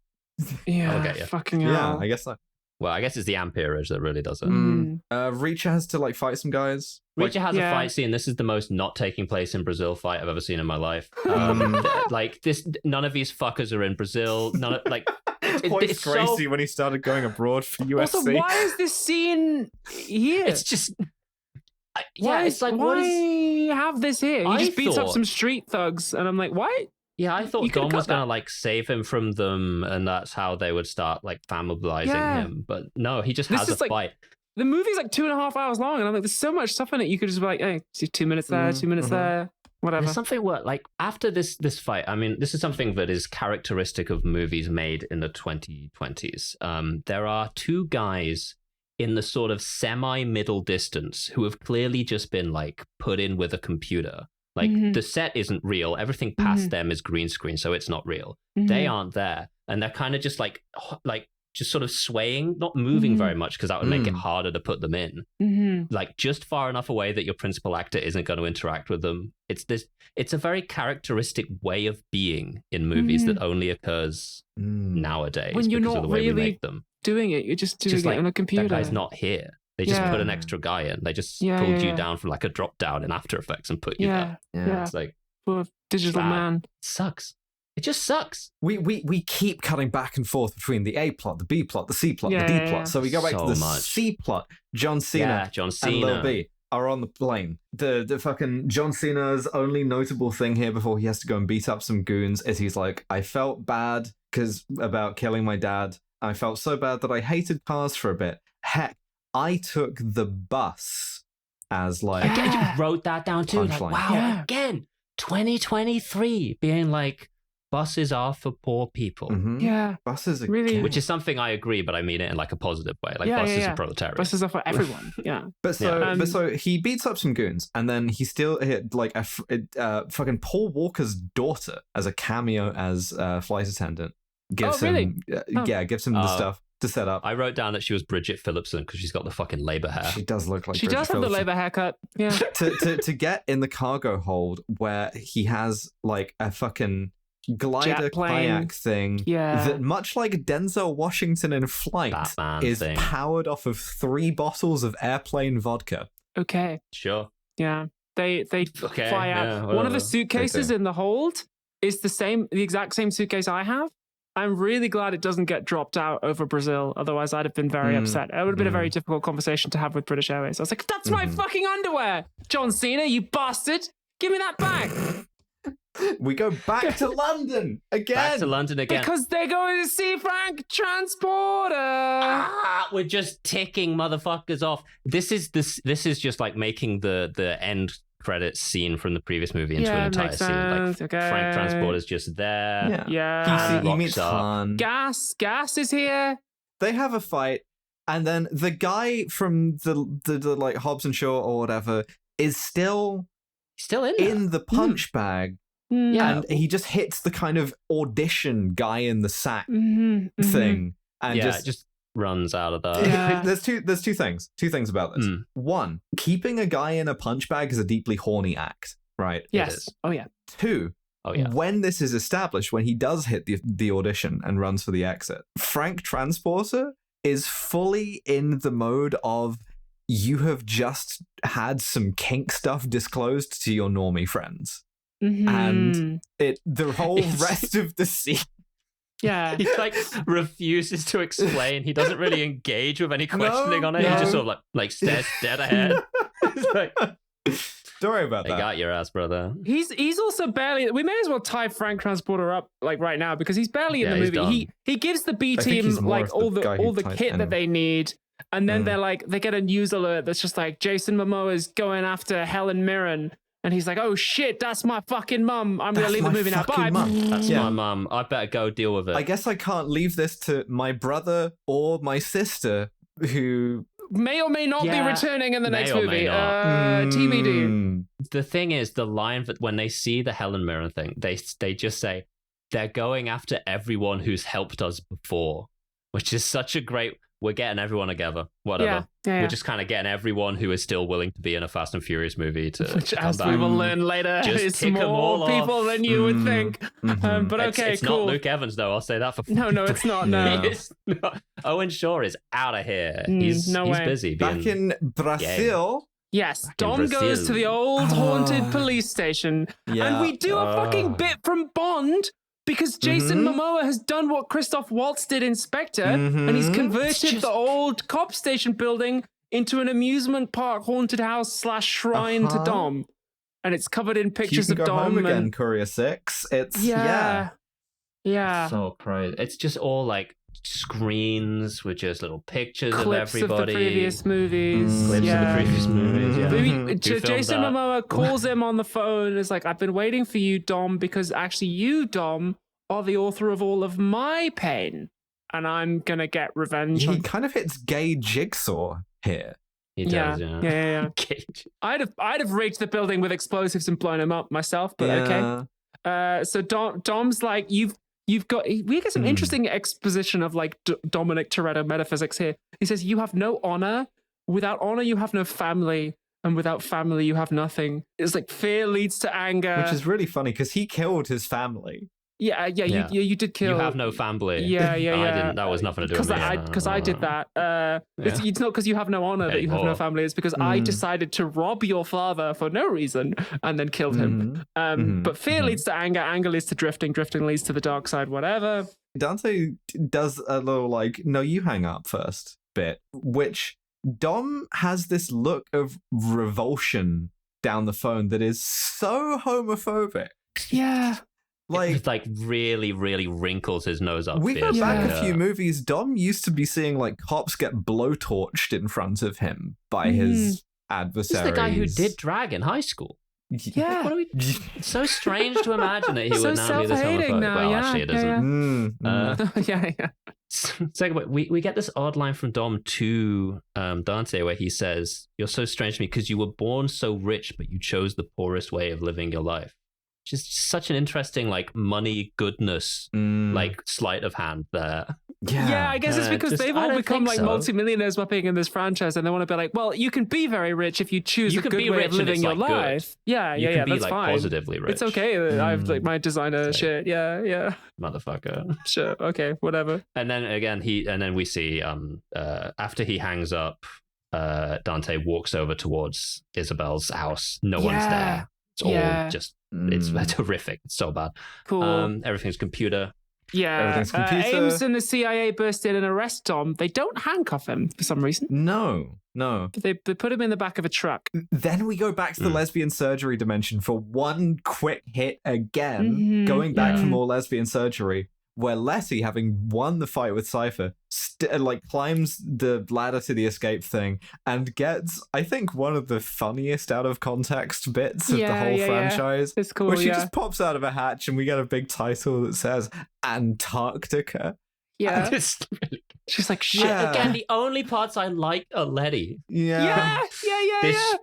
Yeah, I'll get you. Fucking hell. Yeah, I guess so. Well, I guess it's the amperage that really does it. Reacher has to fight some guys. Reacher has a fight scene. This is the most not taking place in Brazil fight I've ever seen in my life. Like this, none of these fuckers are in Brazil. None of It's crazy when he started going abroad for USC. Also, why is this scene here? It's just why have this here? He just beats up some street thugs, and I'm like, why? Yeah, I thought Dom was going to like save him from them, and that's how they would start like familiarizing him. But no, he just has a fight. The movie's like 2.5 hours long, and I'm like, there's so much stuff in it. You could just be like, hey, see 2 minutes there, 2 minutes there, whatever. There's something where, like, after this fight, I mean, this is something that is characteristic of movies made in the 2020s. There are two guys in the sort of semi-middle distance who have clearly just been like put in with a computer. Like the set isn't real. Everything past them is green screen, so it's not real. They aren't there, and they're kind of just like just sort of swaying, not moving very much, because that would make it harder to put them in. Like just far enough away that your principal actor isn't going to interact with them. It's a very characteristic way of being in movies that only occurs nowadays when you're because not of the way really we make them. Doing it. You're just doing it on a computer. That guy's not here. They just put an extra guy in. They just pulled you down from like a drop down in After Effects and put you there. Yeah. It's like poor digital man. It sucks. It just sucks. We keep cutting back and forth between the A plot, the B plot, the C plot, the D plot. So we go back to the C plot. John Cena and Lil B are on the plane. The fucking John Cena's only notable thing here before he has to go and beat up some goons is he's like, I felt bad about killing my dad. I felt so bad that I hated cars for a bit. Heck, I took the bus as like... Again, you wrote that down too. Like, wow, again, 2023 being like, buses are for poor people. Yeah. Buses are really... Which is something I agree, but I mean it in like a positive way. Like buses are proletariat. Buses are for everyone. But so he beats up some goons, and then he still hit like fucking Paul Walker's daughter as a cameo as flight attendant. Gives him the stuff to set up. I wrote down that she was Bridget Phillipson because she's got the fucking Labour hair. She does look like she does have the Labour haircut. Yeah. to get in the cargo hold where he has like a fucking glider kayak thing that, much like Denzel Washington in Flight, is powered off of 3 bottles of airplane vodka. Okay. Sure. Yeah. They fly out. One of the suitcases in the hold is the exact same suitcase I have. I'm really glad it doesn't get dropped out over Brazil. Otherwise, I'd have been very upset. It would have been a very difficult conversation to have with British Airways. I was like, that's my fucking underwear, John Cena, you bastard. Give me that back. We go back to London again. Back to London again. Because they're going to see Frank Transporter. We're just ticking motherfuckers off. This is just like making the end credits scene from the previous movie into an entire makes scene. sense. Like Okay. Frank Transporter's just there. Yeah. He rocks meets up. Han. Gas is here. They have a fight, and then the guy from the like Hobbs and Shaw or whatever is still in there. in the punch bag. Yeah. And he just hits the kind of audition guy in the sack Mm-hmm. thing, and just runs out of there. Yeah. there's two things about this. One, keeping a guy in a punch bag is a deeply horny act, right? Yes. is. Oh yeah. Two, when this is established, when he does hit the audition and runs for the exit, Frank Transporter is fully in the mode of, you have just had some kink stuff disclosed to your normie friends. Mm-hmm. And the whole rest of the scene, Yeah. He like refuses to explain. He doesn't really engage with any questioning on it. no. He just sort of like stares dead ahead. It's like, don't worry about I that. got your ass, brother. He's also barely. We may as well tie Frank Transporter up like right now because he's barely in the he's movie. done. He gives the B I think he's team more like of the guy who all the ties kit in. that they need, and then they get a news alert that's just like Jason Momoa is going after Helen Mirren. And he's like, oh shit, that's my fucking mum. I'm going to leave the movie now. Bye. That's my mum. I better go deal with it. I guess I can't leave this to my brother or my sister, who May or may not be returning in the May next or movie. may not. TBD. The thing is, the line that when they see the Helen Mirren thing, they just say, they're going after everyone who's helped us before, which is such a great... We're getting everyone together. Whatever. Yeah. We're just kind of getting everyone who is still willing to be in a Fast and Furious movie to Which, come as back. we will learn later, Just is tick 'em all more people off. than you would think. But okay, it's cool. not Luke Evans, though. I'll say that for No, it's not. No. It's not. Owen Shaw is out of here. No He's way. busy. back being in Brazil. Yes, in Dom goes Brazil. to the old haunted police station, and we do a fucking bit from Bond because Jason Momoa has done what Christoph Waltz did in Spectre, and he's converted the old cop station building into an amusement park haunted house / shrine to Dom, and it's covered in pictures You can of go Dom. home again, and Courier 6. It's yeah. So crazy. It's just all like screens with just little pictures Clips of everybody. of the previous movies. Clips of the previous movies. Yeah. Who filmed Jason that? Momoa calls him on the phone and is like, I've been waiting for you, Dom, because actually you, Dom, are the author of all of my pain. And I'm going to get revenge. He kind of hits gay Jigsaw here. He does, yeah. Yeah. I'd have rigged the building with explosives and blown him up myself, but okay. So Dom's like, You've got... We get some interesting exposition of like Dominic Toretto metaphysics here. He says, you have no honor. Without honor, you have no family. And without family, you have nothing. It's like fear leads to anger. Which is really funny because he killed his family. Yeah. You did kill... You have no family. Yeah. I didn't. That was nothing to do with me. Because I did that. It's not because you have no honor that you have no family. It's because I decided to rob your father for no reason and then killed him. But fear leads to anger. Anger leads to drifting. Drifting leads to the dark side. Whatever. Dante does a little like, no, you hang up first bit, which Dom has this look of revulsion down the phone that is so homophobic. Yeah. Like really, really wrinkles his nose up. We go fiercely. back a few movies. Dom used to be seeing like cops get blowtorched in front of him by his adversaries. This is the guy who did drag in high school. Yeah. What are we... It's so strange to imagine that he would now be this homophobic. Now, actually, it isn't. Yeah. Second, we get this odd line from Dom to Dante where he says, "You're so strange to me because you were born so rich, but you chose the poorest way of living your life." Just such an interesting, like, money goodness, like, sleight of hand there. Yeah, I guess it's because they've all become like multimillionaires by being in this franchise, and they want to be like, well, you can be very rich if you choose a good way of living your life. Yeah, you can be that's like fine. Positively rich. It's okay. I've like my designer shit. Yeah. Motherfucker. Sure. Okay. Whatever. And then again, we see after he hangs up, Dante walks over towards Isabel's house. No one's there. It's all just. It's horrific. It's so bad. Cool. Everything's computer. Yeah. Ames and the CIA burst in and arrest Dom. They don't handcuff him for some reason. No. They put him in the back of a truck. Then we go back to the lesbian surgery dimension for one quick hit again, going back for more lesbian surgery, where Letty, having won the fight with Cypher, climbs the ladder to the escape thing and gets, I think, one of the funniest out of context bits of the whole franchise. It's cool, where she just pops out of a hatch and we get a big title that says Antarctica. Yeah. She's like, shit. Again, the only parts I like are Letty. Yeah. This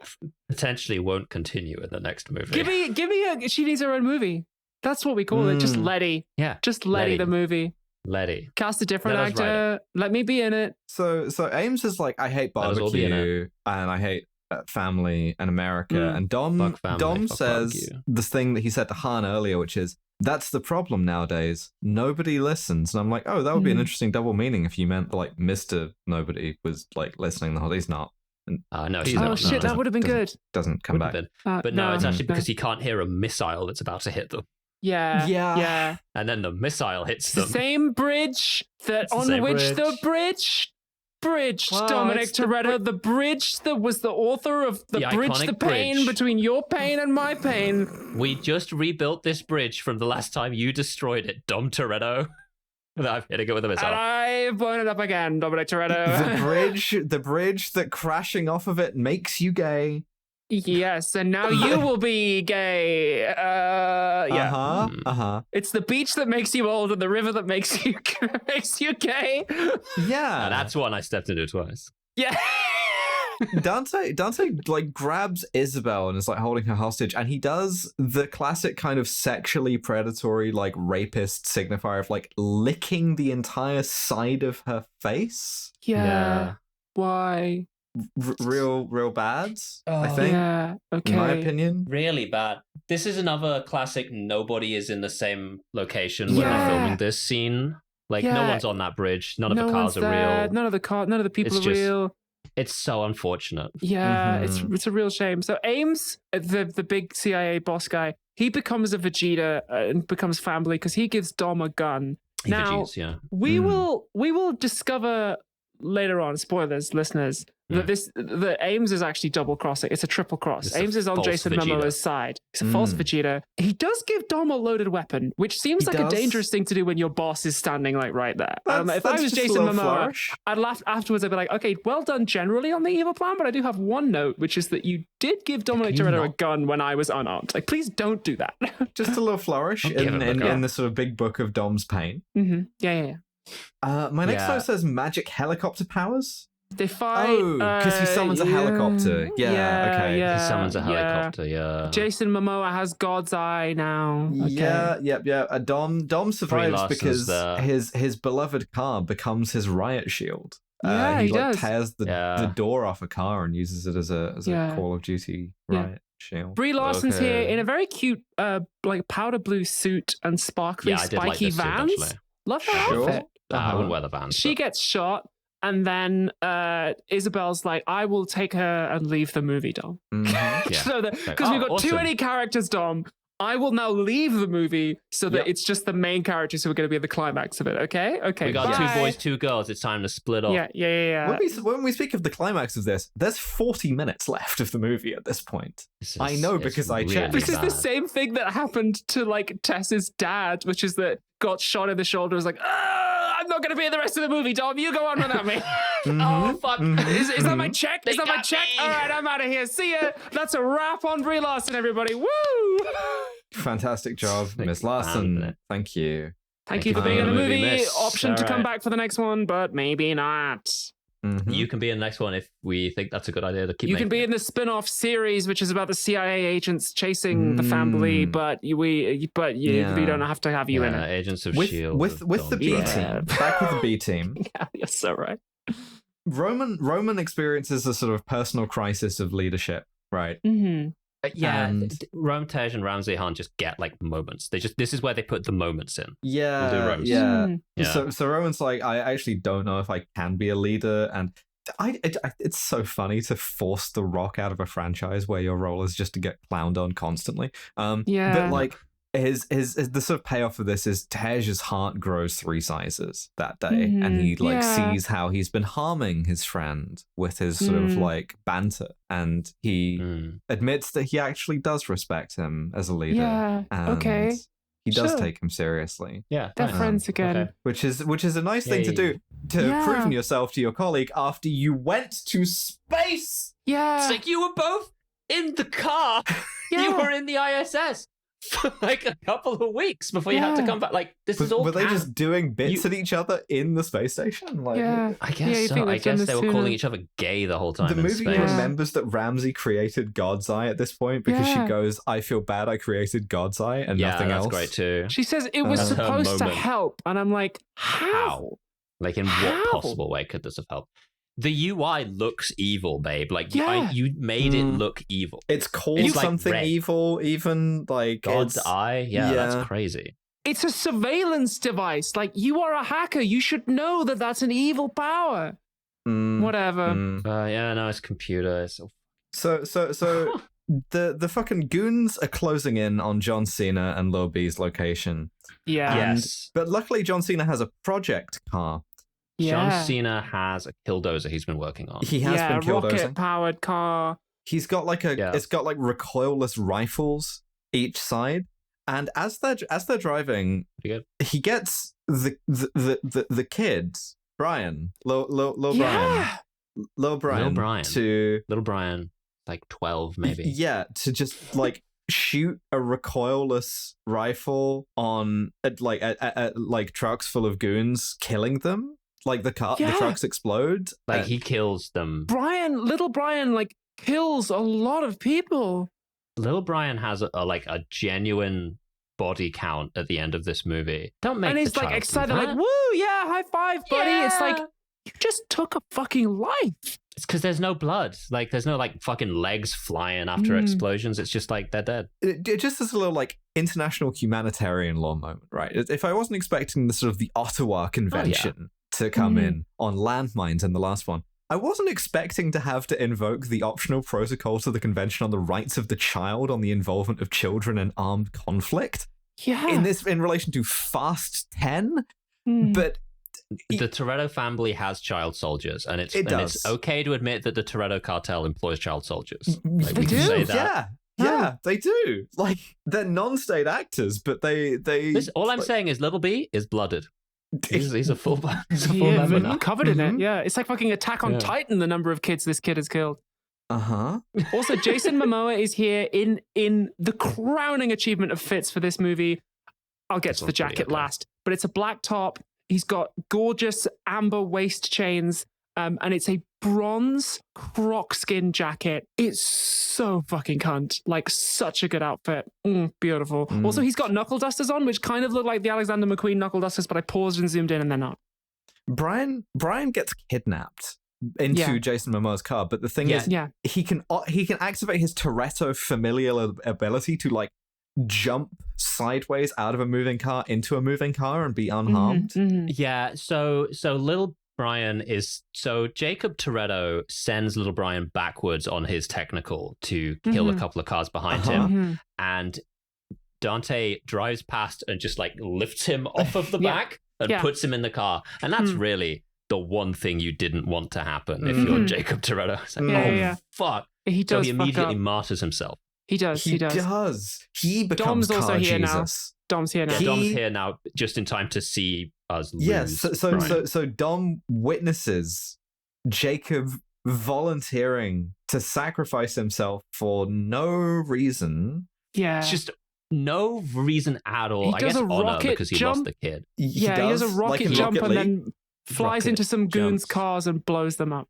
potentially won't continue in the next movie. Give me she needs her own movie. That's what we call it. Just Letty. Yeah. Just Letty the movie. Letty. Cast a different actor. Let me be in it. So Ames is like, I hate barbecue and I hate family and America. And Dom says this thing that he said to Han earlier, which is, that's the problem nowadays. Nobody listens. And I'm like, oh, that would be an interesting double meaning if you meant like Mr. Nobody was like listening the whole. He's not. No, he's not. Oh shit, that would have been good. Doesn't come back. But no, it's actually because he can't hear a missile that's about to hit them. Yeah. And then the missile hits them. The same bridge the bridge, well, Dominic Toretto, the bridge that was the author of the bridge, the pain bridge. Between your pain and my pain. We just rebuilt this bridge from the last time you destroyed it, Dom Toretto. I'm hitting it with a missile. And I've blown it up again, Dominic Toretto. The bridge that crashing off of it makes you gay. Yes, and now you will be gay. It's the beach that makes you old and the river that makes you gay. Yeah. That's one I stepped into twice. Yeah. Dante like grabs Isabel and is like holding her hostage, and he does the classic kind of sexually predatory like rapist signifier of like licking the entire side of her face. Yeah. Why? Real bad, I think. Yeah, okay. In my opinion. Really bad. This is another classic nobody is in the same location when they're filming this scene. Like, no one's on that bridge. None of the cars are real. None of the people are real. It's so unfortunate. Yeah, it's a real shame. So Ames, the big CIA boss guy, he becomes a Vegeta and becomes family because he gives Dom a gun. We will discover later on, spoilers, listeners, that Ames is actually double crossing. It's a triple cross. Ames is on Jason Momoa's side. It's a false Vegeta. He does give Dom a loaded weapon, which seems like a dangerous thing to do when your boss is standing like right there. If I was Jason Momoa, I'd laugh afterwards. I'd be like, okay, well done generally on the evil plan, but I do have one note, which is that you did give Dominic Toretto a gun when I was unarmed. Like, please don't do that. Just a little flourish in the sort of big book of Dom's pain. Yeah. My next note says magic helicopter powers. They fight. Oh, because he summons a helicopter. Okay. He summons a helicopter, Jason Momoa has God's eye now. Okay. Yeah. Dom survives because his beloved car becomes his riot shield. He does. Tears the door off a car and uses it as a Call of Duty riot shield. Brie Larson's here in a very cute like powder blue suit and sparkly spiky Vans. Suit, love her outfit. I wouldn't wear the Vans. She gets shot. And then Isabel's like, I will take her and leave the movie, Dom. Because we've got too many characters, Dom. I will now leave the movie so that it's just the main characters who are going to be at the climax of it. Okay. We got 2 boys, 2 girls. It's time to split off. Yeah. When we speak of the climax of this, there's 40 minutes left of the movie at this point. I know because I checked. This is the same thing that happened to like Tess's dad, which is that got shot in the shoulder. Was like, I'm not going to be in the rest of the movie, Dom. You go on without me. Oh, fuck. Is that my check? Is that my check? All right, I'm out of here. See ya. That's a wrap on Brie Larson, everybody. Woo! Fantastic job, Miss Larson. Thank you. Thank you for being in the movie. Option to come back for the next one, but maybe not. You can be in the next one if we think that's a good idea to keep. You can be in the spin-off series, which is about the CIA agents chasing the family, but we don't have to have you in it. Agents of S.H.I.E.L.D. with the B team. Back with the B team. Yeah, you're so right. Roman experiences a sort of personal crisis of leadership, right? Rome, Tej, and Ramsey Han just get like moments. This is where they put the moments in. So Roman's like, I actually don't know if I can be a leader, and it's so funny to force The Rock out of a franchise where your role is just to get clowned on constantly. But like his the sort of payoff of this is Tej's heart grows 3 sizes that day, and he sees how he's been harming his friend with his sort of like banter, and he admits that he actually does respect him as a leader. He does take him seriously. Yeah, they're friends again. Okay. Which is a nice thing to do, to prove yourself to your colleague after you went to space. Yeah. It's like you were both in the car. You were in the ISS for like a couple of weeks before you had to come back. Like, this is all Were they just doing bits at each other in the space station? Like, I guess so. I guess they were calling each other gay the whole time. The movie space. remembers that Ramsey created God's Eye at this point because she goes, I feel bad I created God's Eye and nothing else. Yeah, that's great too. She says it was supposed to help. And I'm like, how? Like, in what possible way could this have helped? The UI looks evil, babe. Like, you made it look evil. It's called something like evil, even like God's Eye. Yeah, that's crazy. It's a surveillance device. Like, you are a hacker. You should know that that's an evil power. Whatever. No, it's computer. So the fucking goons are closing in on John Cena and Lil B's location. Yeah. But luckily, John Cena has a project car. John Cena has a killdozer he's been working on. He has been killdozing. Rocket-powered car. He's got like it's got like recoilless rifles each side, and as they're driving, he gets the kid Brian, Lil Brian, like 12 maybe. Yeah, to just like shoot a recoilless rifle on like trucks full of goons, killing them. Like the trucks explode. Like he kills them. Little Brian, like kills a lot of people. Little Brian has a genuine body count at the end of this movie. Don't make. And he's like excited, like, "Woo, yeah, high five, buddy!" Yeah. It's like you just took a fucking life. It's because there's no blood. Like there's no like fucking legs flying after explosions. It's just like they're dead. It just is a little like international humanitarian law moment, right? If I wasn't expecting the sort of the Ottawa Convention to come in on landmines in the last one, I wasn't expecting to have to invoke the optional protocol to the Convention on the Rights of the Child on the involvement of children in armed conflict. Yeah. In relation to Fast 10, but the Toretto family has child soldiers, and it's okay to admit that the Toretto cartel employs child soldiers. Like, they do. Say that. Yeah, they do. Like they're non-state actors, but they. All I'm saying is, Little B is blooded. He's a full member now. Covered in it. Yeah, it's like fucking Attack on Titan. The number of kids this kid has killed. Also, Jason Momoa is here in the crowning achievement of fits for this movie. I'll get to the jacket last, but it's a black top. He's got gorgeous amber waist chains, and it's a bronze croc skin jacket. It's so fucking cunt. Like, such a good outfit. Beautiful. Also, he's got knuckle dusters on, which kind of look like the Alexander McQueen knuckle dusters, but I paused and zoomed in and they're not. Brian gets kidnapped into Jason Momoa's car, but the thing is, he can activate his Toretto familial ability to like jump sideways out of a moving car into a moving car and be unharmed. Yeah, so little Brian Jacob Toretto sends little Brian backwards on his technical to kill a couple of cars behind him, and Dante drives past and just like lifts him off of the back and puts him in the car, and that's really the one thing you didn't want to happen if you're Jacob Toretto. It's like, fuck. He does. So he immediately martyrs himself. He does. He becomes Dom's also here Jesus. Now. Dom's here now. Dom's here now, just in time to see us lose. Yes. So Dom witnesses Jacob volunteering to sacrifice himself for no reason. Yeah. It's just no reason at all. I guess honor because he lost the kid. He does a rocket jump and then flies into some goons' cars and blows them up.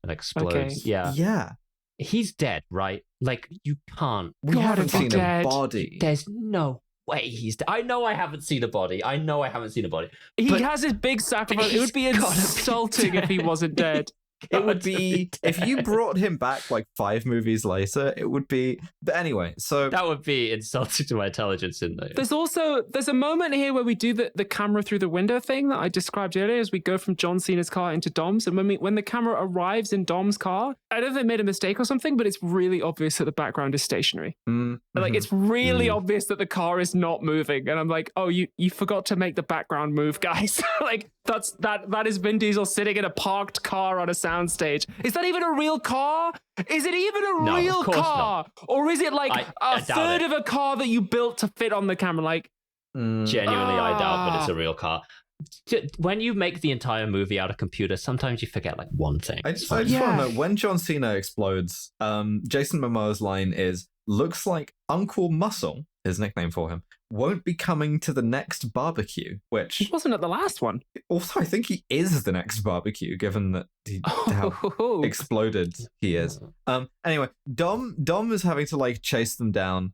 And explodes. Okay. Yeah. He's dead, right? Like, you can't. We haven't seen a body. There's no way he's dead. I know I haven't seen a body. He has his big sacrifice. It would be insulting if he wasn't dead. It would be, if you brought him back like 5 movies later, it would be, but anyway, so. That would be insulting to my intelligence, isn't it? There's a moment here where we do the camera through the window thing that I described earlier as we go from John Cena's car into Dom's. And when the camera arrives in Dom's car, I don't know if they made a mistake or something, but it's really obvious that the background is stationary. Like, it's really obvious that the car is not moving. And I'm like, oh, you forgot to make the background move, guys. Like, that is Vin Diesel sitting in a parked car on a soundstage. Is that even a real car? Is it even a real car? Or is it like a third of a car that you built to fit on the camera? Like, Genuinely, I doubt that it's a real car. When you make the entire movie out of computer, sometimes you forget like one thing. I just want to know, when John Cena explodes, Jason Momoa's line is, looks like Uncle Muscle, his nickname for him, won't be coming to the next barbecue, which... He wasn't at the last one. Also, I think he is the next barbecue, given that how exploded he is. Anyway, Dom is having to like chase them down.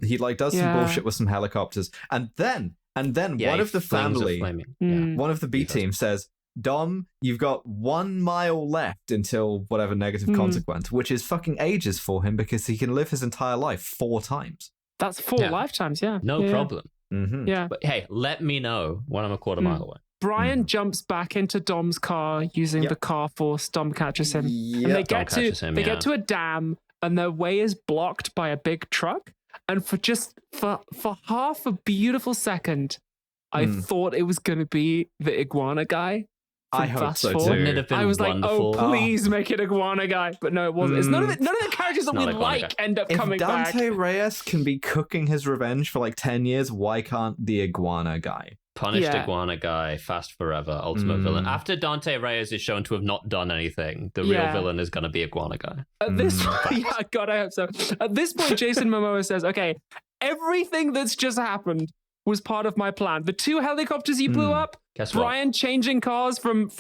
He like does some bullshit with some helicopters, and then one of the family, one of the B team says, Dom, you've got 1 mile left until whatever negative consequence, which is fucking ages for him because he can live his entire life 4 times. That's 4 lifetimes, No problem. Mm-hmm. Yeah. But hey, let me know when I'm a quarter mile away. Brian jumps back into Dom's car using the car force. Dom catches him. And they get to a dam, and their way is blocked by a big truck. And for half a beautiful second, I thought it was going to be the iguana guy. I hope so too. Wouldn't it have been wonderful? Like, oh, please make it iguana guy. But no, it wasn't. It's none of the characters that we like end up coming back. If Dante Reyes can be cooking his revenge for like 10 years, why can't the iguana guy? Punished iguana guy, fast forever, ultimate villain. After Dante Reyes is shown to have not done anything, the real villain is going to be iguana guy. At this point, God, I hope so. At this point, Jason Momoa says, okay, everything that's just happened was part of my plan. The 2 helicopters you blew up, Brian changing cars from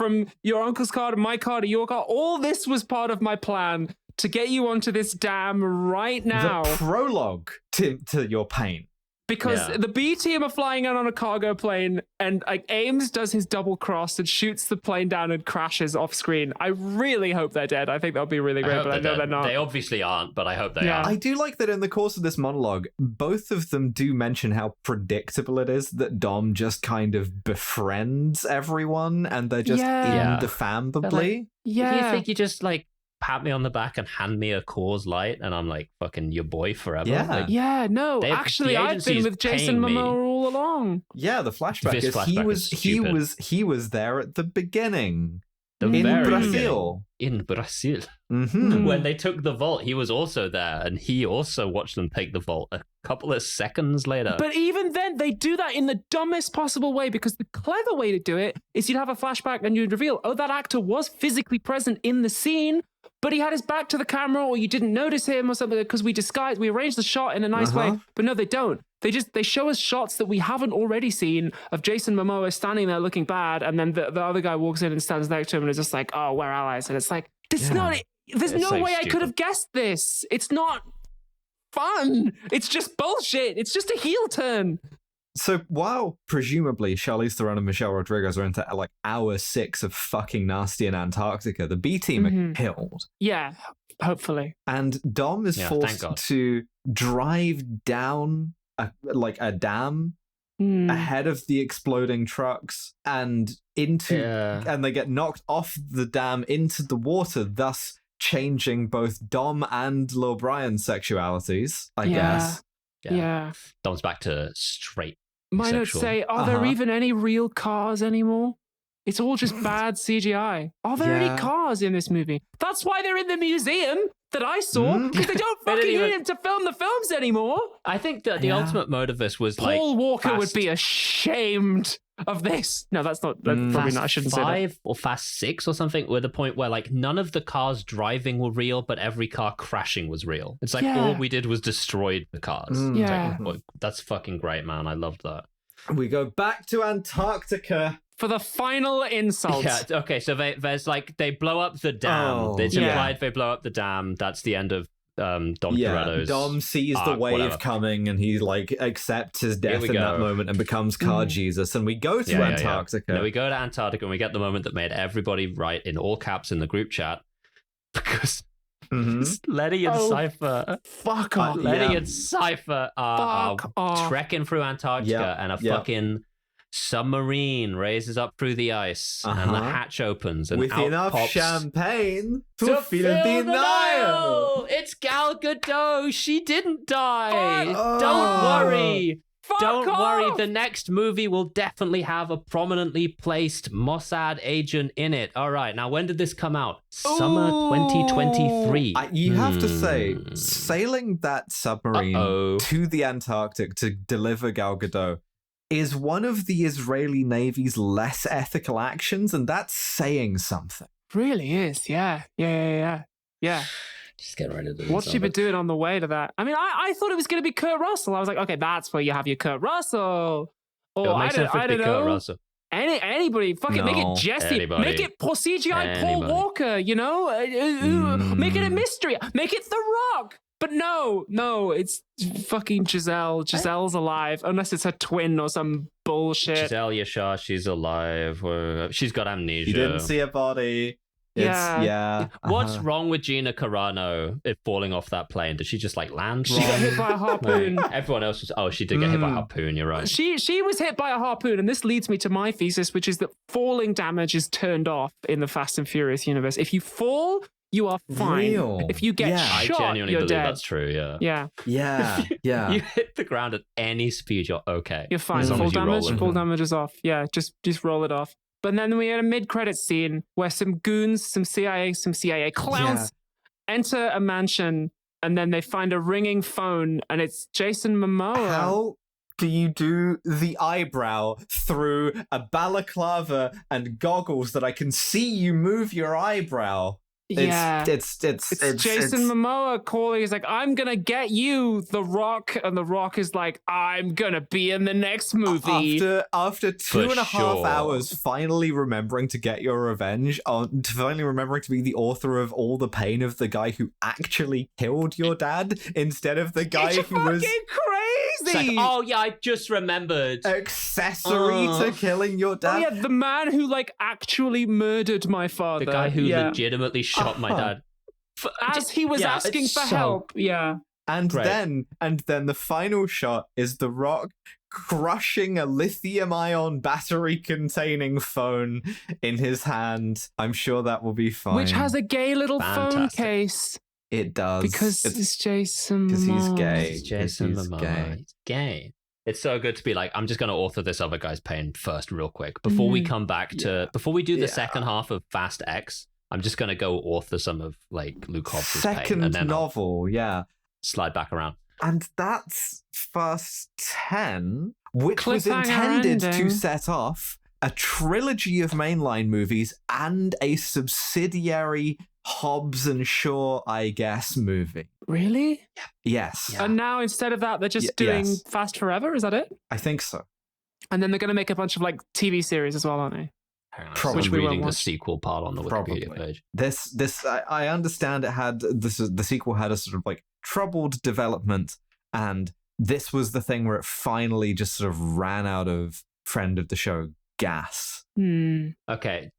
your uncle's car to my car to your car, all this was part of my plan to get you onto this dam right now. The prologue to your pain. Because the B team are flying in on a cargo plane, and like Ames does his double cross and shoots the plane down and crashes off screen. I really hope they're dead. I think that'll be really great, but I know they're not. They obviously aren't, but I hope they are. I do like that in the course of this monologue, both of them do mention how predictable it is that Dom just kind of befriends everyone, and they're just in the family. If you think you just like pat me on the back and hand me a Coors Light, and I'm like fucking your boy forever. Actually, I've been with Jason Momoa all along. Yeah, the flashback he was there at the beginning. In Brazil. Mm-hmm. When they took the vault, he was also there, and he also watched them take the vault a couple of seconds later. But even then, they do that in the dumbest possible way, because the clever way to do it is you'd have a flashback and you'd reveal, oh, that actor was physically present in the scene, but he had his back to the camera, or you didn't notice him or something, because we arranged the shot in a nice way. But no, they don't. They show us shots that we haven't already seen of Jason Momoa standing there looking bad, and then the other guy walks in and stands next to him and is just like, oh, we're allies. And it's like, there's no way I could have guessed this. It's not fun. It's just bullshit. It's just a heel turn. So while presumably Charlize Theron and Michelle Rodriguez are into like hour 6 of fucking nasty in Antarctica, the B team are killed. Yeah, hopefully. And Dom is forced to drive down a dam ahead of the exploding trucks and and they get knocked off the dam into the water, thus changing both Dom and Lil Brian's sexualities, I guess. Yeah. Dom's back to straight. My notes say, are there even any real cars anymore? It's all just bad CGI. Are there any cars in this movie? That's why they're in the museum that I saw, because they don't fucking need him to film the films anymore. I think that the ultimate mode of this was Paul Walker would be ashamed of this. No, that's probably not. I shouldn't say that. 5 or Fast 6 or something, were the point where like none of the cars driving were real, but every car crashing was real. It's like all we did was destroyed the cars. Like, that's fucking great, man. I loved that. We go back to Antarctica for the final insult. Yeah, okay, so there's like, they blow up the dam. It's implied they blow up the dam. That's the end of Dom Toretto's Dom sees the wave coming, and he like accepts his death in that moment and becomes Car Jesus. And we go to Antarctica. No, we go to Antarctica, and we get the moment that made everybody write in all caps in the group chat, because Letty and Cypher. Fuck off. Letty and Cypher are trekking through Antarctica, and a fucking submarine raises up through the ice, and the hatch opens, and with out enough pops champagne to fill the Nile. It's Gal Gadot. She didn't die. Don't worry. Don't worry. The next movie will definitely have a prominently placed Mossad agent in it. All right. Now, when did this come out? Summer 2023. You have to say, sailing that submarine to the Antarctic to deliver Gal Gadot is one of the Israeli Navy's less ethical actions, and that's saying something. Really is, yeah. Just get ready to do What's she been doing on the way to that? I mean, I thought it was going to be Kurt Russell. I was like, okay, that's where you have your Kurt Russell. Or I don't know. Kurt Russell. Anybody, fucking make it Jesse, Anybody. make it CGI Paul Walker, you know, make it a mystery, make it The Rock. But no, it's fucking Giselle. Giselle's alive, unless it's her twin or some bullshit. Giselle Yashar, she's alive. She's got amnesia. You didn't see a body. What's wrong with Gina Carano falling off that plane? Did she just like land wrong? She got hit by a harpoon. Everyone else was. She did get hit by a harpoon. You're right. She was hit by a harpoon, and this leads me to my thesis, which is that falling damage is turned off in the Fast and Furious universe. If you fall, you are fine. Real. If you get shot, I genuinely you're believe dead. that's true. Yeah. You hit the ground at any speed, you're okay. You're fine. Full damage is off. Yeah, just roll it off. But then we had a mid-credit scene where some goons, some CIA clowns enter a mansion, and then they find a ringing phone, and it's Jason Momoa. How do you do the eyebrow through a balaclava and goggles that I can see you move your eyebrow? It's Jason Momoa calling. He's like, I'm gonna get you, The Rock, and The Rock is like, I'm gonna be in the next movie. After 2.5 hours, finally remembering to get your revenge, finally remembering to be the author of all the pain of the guy who actually killed your dad instead of the guy who was crazy. Like, oh yeah, I just remembered. Accessory to killing your dad. Oh yeah, the man who like actually murdered my father. The guy who legitimately shot my dad. As he was asking for help. Yeah. And then the final shot is The Rock crushing a lithium-ion battery-containing phone in his hand. I'm sure that will be fine. Which has a gay little phone case. It does. Because it's Jason Momoa. Because he's gay. It's Jason Momoa. He's gay. It's so good to be like, I'm just going to author this other guy's pain first real quick. Before we come back to... Before we do the second half of Fast X, I'm just going to go author some of like Luke Hobbs' pain. Second novel, slide back around. And that's Fast 10, which was intended to set off a trilogy of mainline movies and a subsidiary Hobbs and Shaw, I guess, movie. Really? Yes. Yeah. And now instead of that, they're just doing Fast Forever? Is that it? I think so. And then they're going to make a bunch of like TV series as well, aren't they? Probably. Which we reading the sequel part on the Wikipedia page. This I understand it had the sequel had a sort of like troubled development, and this was the thing where it finally just sort of ran out of friend of the show gas. Okay,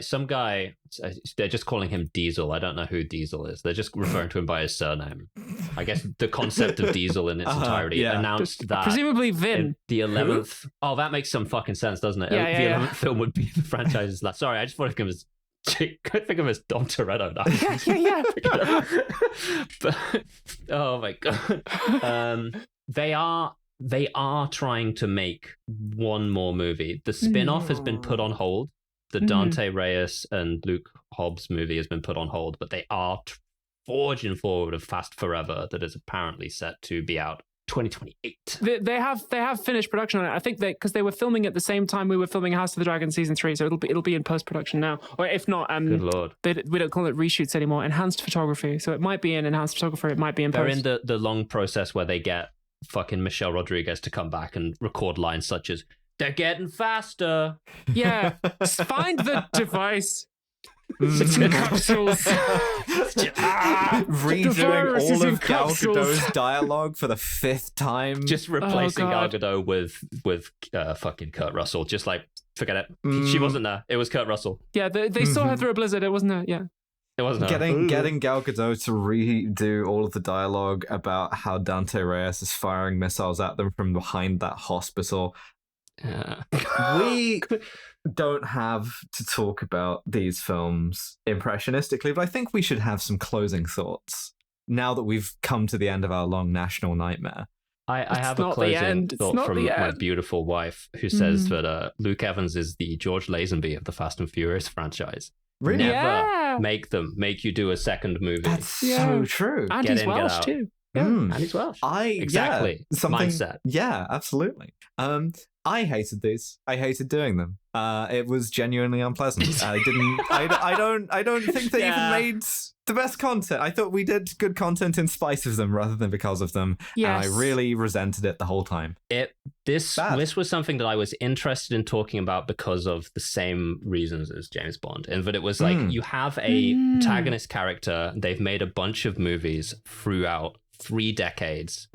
some guy, they're just calling him Diesel. I don't know who Diesel is. They're just referring to him by his surname. I guess the concept of Diesel in its entirety announced that presumably Vin. The 11th. Oh, that makes some fucking sense, doesn't it? The 11th film would be the franchise's last. Sorry, I just want to think of him as Dom Toretto now. Yeah. But, oh my god. They are trying to make one more movie. The spin-off has been put on hold. The Dante Reyes and Luke Hobbs movie has been put on hold, but they are forging forward a Fast Forever that is apparently set to be out 2028. They have finished production on it. I think because they were filming at the same time we were filming House of the Dragon season 3, so it'll be in post-production now. Or if not, good lord, we don't call it reshoots anymore. Enhanced photography. So it might be in enhanced photography. It might be in post. They're in the long process where they get fucking Michelle Rodriguez to come back and record lines such as "They're getting faster." Yeah, find the device. It's in capsules. Redoing all of Gal Gadot's dialogue for the 5th time. Just replacing Gal Gadot with fucking Kurt Russell. Just like, forget it. She wasn't there. It was Kurt Russell. Yeah, they saw her through a blizzard. It wasn't her. Yeah. It wasn't getting Gal Gadot to redo all of the dialogue about how Dante Reyes is firing missiles at them from behind that hospital. We don't have to talk about these films impressionistically, but I think we should have some closing thoughts now that we've come to the end of our long national nightmare. I have a closing thought from my beautiful wife who says that Luke Evans is the George Lazenby of the Fast and Furious franchise. Really? Never make you do a second movie. That's so true. And he's Welsh too. And he's Welsh. Exactly. Mindset. Yeah, absolutely. I hated these. I hated doing them. It was genuinely unpleasant. I don't think they even made the best content. I thought we did good content in spite of them rather than because of them. Yes. And I really resented it the whole time. This was something that I was interested in talking about because of the same reasons as James Bond. And that it was like, you have a protagonist character, they've made a bunch of movies throughout 3 decades.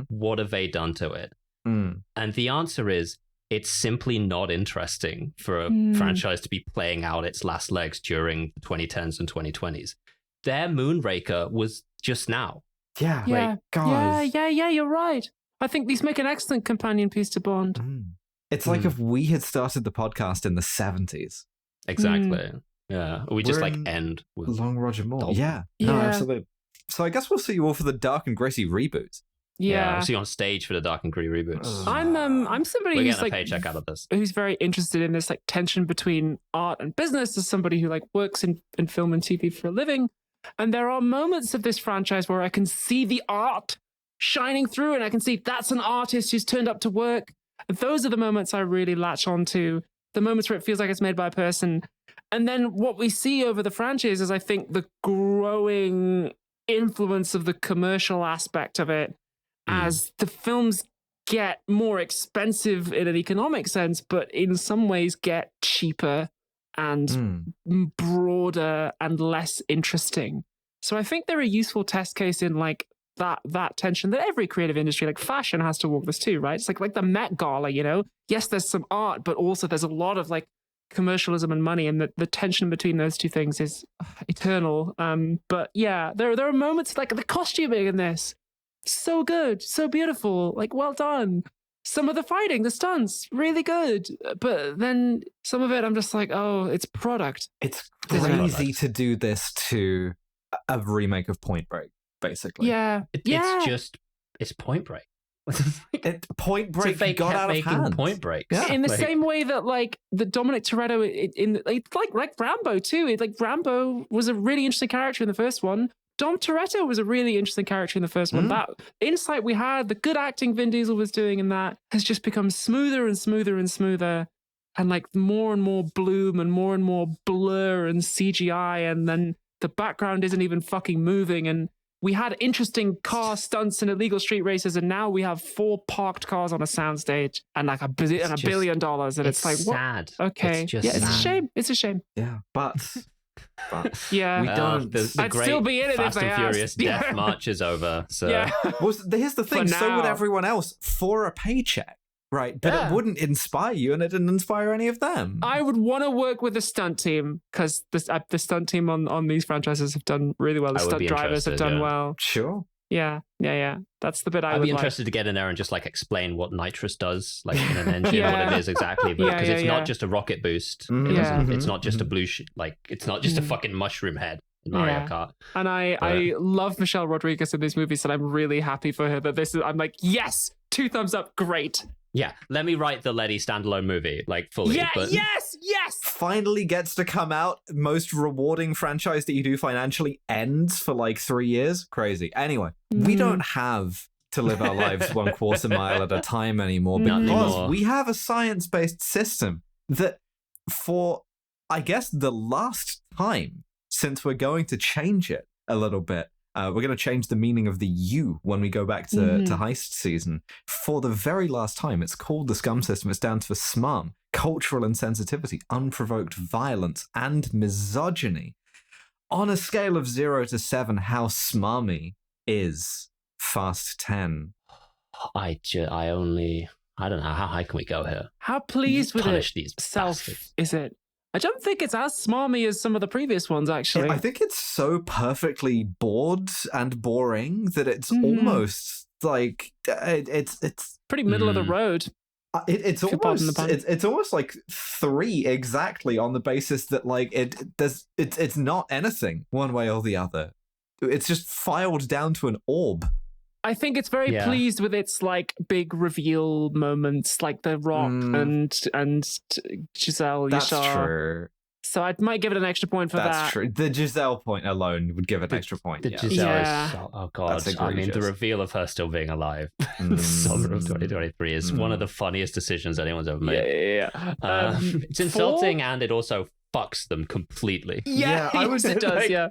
What have they done to it? And the answer is, it's simply not interesting for a franchise to be playing out its last legs during the 2010s and 2020s. Their Moonraker was just now. Yeah. You're right. I think these make an excellent companion piece to Bond. It's like if we had started the podcast in the 70s. Exactly. Yeah. We just end with Long Roger Moore. Dalton. Yeah. No, absolutely. So I guess we'll see you all for the dark and gritty reboot. Yeah, we'll see you on stage for the Dark and Gritty reboots. I'm somebody We're who's getting like a paycheck out of this. Who's very interested in this like tension between art and business as somebody who like works in film and TV for a living. And there are moments of this franchise where I can see the art shining through and I can see that's an artist who's turned up to work. And those are the moments I really latch onto, the moments where it feels like it's made by a person. And then what we see over the franchise is I think the growing influence of the commercial aspect of it as the films get more expensive in an economic sense, but in some ways get cheaper and broader and less interesting. So I think they're a useful test case in like that tension that every creative industry, like fashion, has to walk this too, right? It's like the Met Gala, you know? Yes, there's some art, but also there's a lot of like commercialism and money, and the tension between those two things is eternal. But yeah, there are moments like the costuming in this. So good, so beautiful, like well done. Some of the fighting, the stunts, really good. But then some of it, I'm just like, oh, it's product. It's crazy to do this to a remake of Point Break, basically. Yeah. It's Point Break. Point Break they got out of hand. Point Breaks. Yeah. In the same way that like the Dominic Toretto it's like Rambo too. Rambo was a really interesting character in the first one. Dom Toretto was a really interesting character in the first one. That insight we had, the good acting Vin Diesel was doing in that, has just become smoother and smoother and smoother, and like more and more bloom and more blur and CGI, and then the background isn't even fucking moving. And we had interesting car stunts and illegal street races, and now we have 4 parked cars on a soundstage and like $1 billion, and it's like sad. What? Okay, it's sad. It's a shame. It's a shame. Yeah, but yeah, we don't. I'd still be in it Fast if they and Furious asked. death march is over. So Well, here's the thing. For So would now. everyone else for a paycheck, right? But it wouldn't inspire you, and it didn't inspire any of them. I would want to work with the stunt team because the stunt team on these franchises have done really well. The stunt drivers have done well. Sure. Yeah. That's the bit I'd would be interested to get in there and just like explain what nitrous does, like in an engine, what it is exactly, because it's not just a rocket boost. It's not just a blue, it's not just a fucking mushroom head in Mario Kart. And I love Michelle Rodriguez in these movies, and I'm really happy for her that this is. I'm like, yes, 2 thumbs up, great. Yeah, let me write the Letty standalone movie, like fully. Yeah, but... yes. Finally gets to come out. Most rewarding franchise that you do financially ends for like 3 years. Crazy. Anyway, we don't have to live our lives 1/4 mile at a time anymore because we have a science-based system that, for I guess the last time, since we're going to change it a little bit. We're going to change the meaning of the U when we go back to heist season. For the very last time, it's called the SCUM system. It stands for SMARM, cultural insensitivity, unprovoked violence, and misogyny. On a scale of 0 to 7, how smarmy is Fast 10? I don't know. How high can we go here? How pleased with Punish it these self bastards. is it? I don't think it's as smarmy as some of the previous ones, actually. I think it's so perfectly bored and boring that it's almost like it's pretty middle of the road. It's almost like 3 exactly on the basis that like it's not anything one way or the other. It's just filed down to an orb. I think it's very pleased with its like big reveal moments, like The Rock and Giselle That's Yashar. true. So I might give it an extra point for that. That's true. The Giselle point alone would give it an extra point. The Giselle is oh god. I mean, the reveal of her still being alive, summer of 2023 is one of the funniest decisions anyone's ever made. It's insulting and it also fucks them completely. Yeah, it does. Yeah.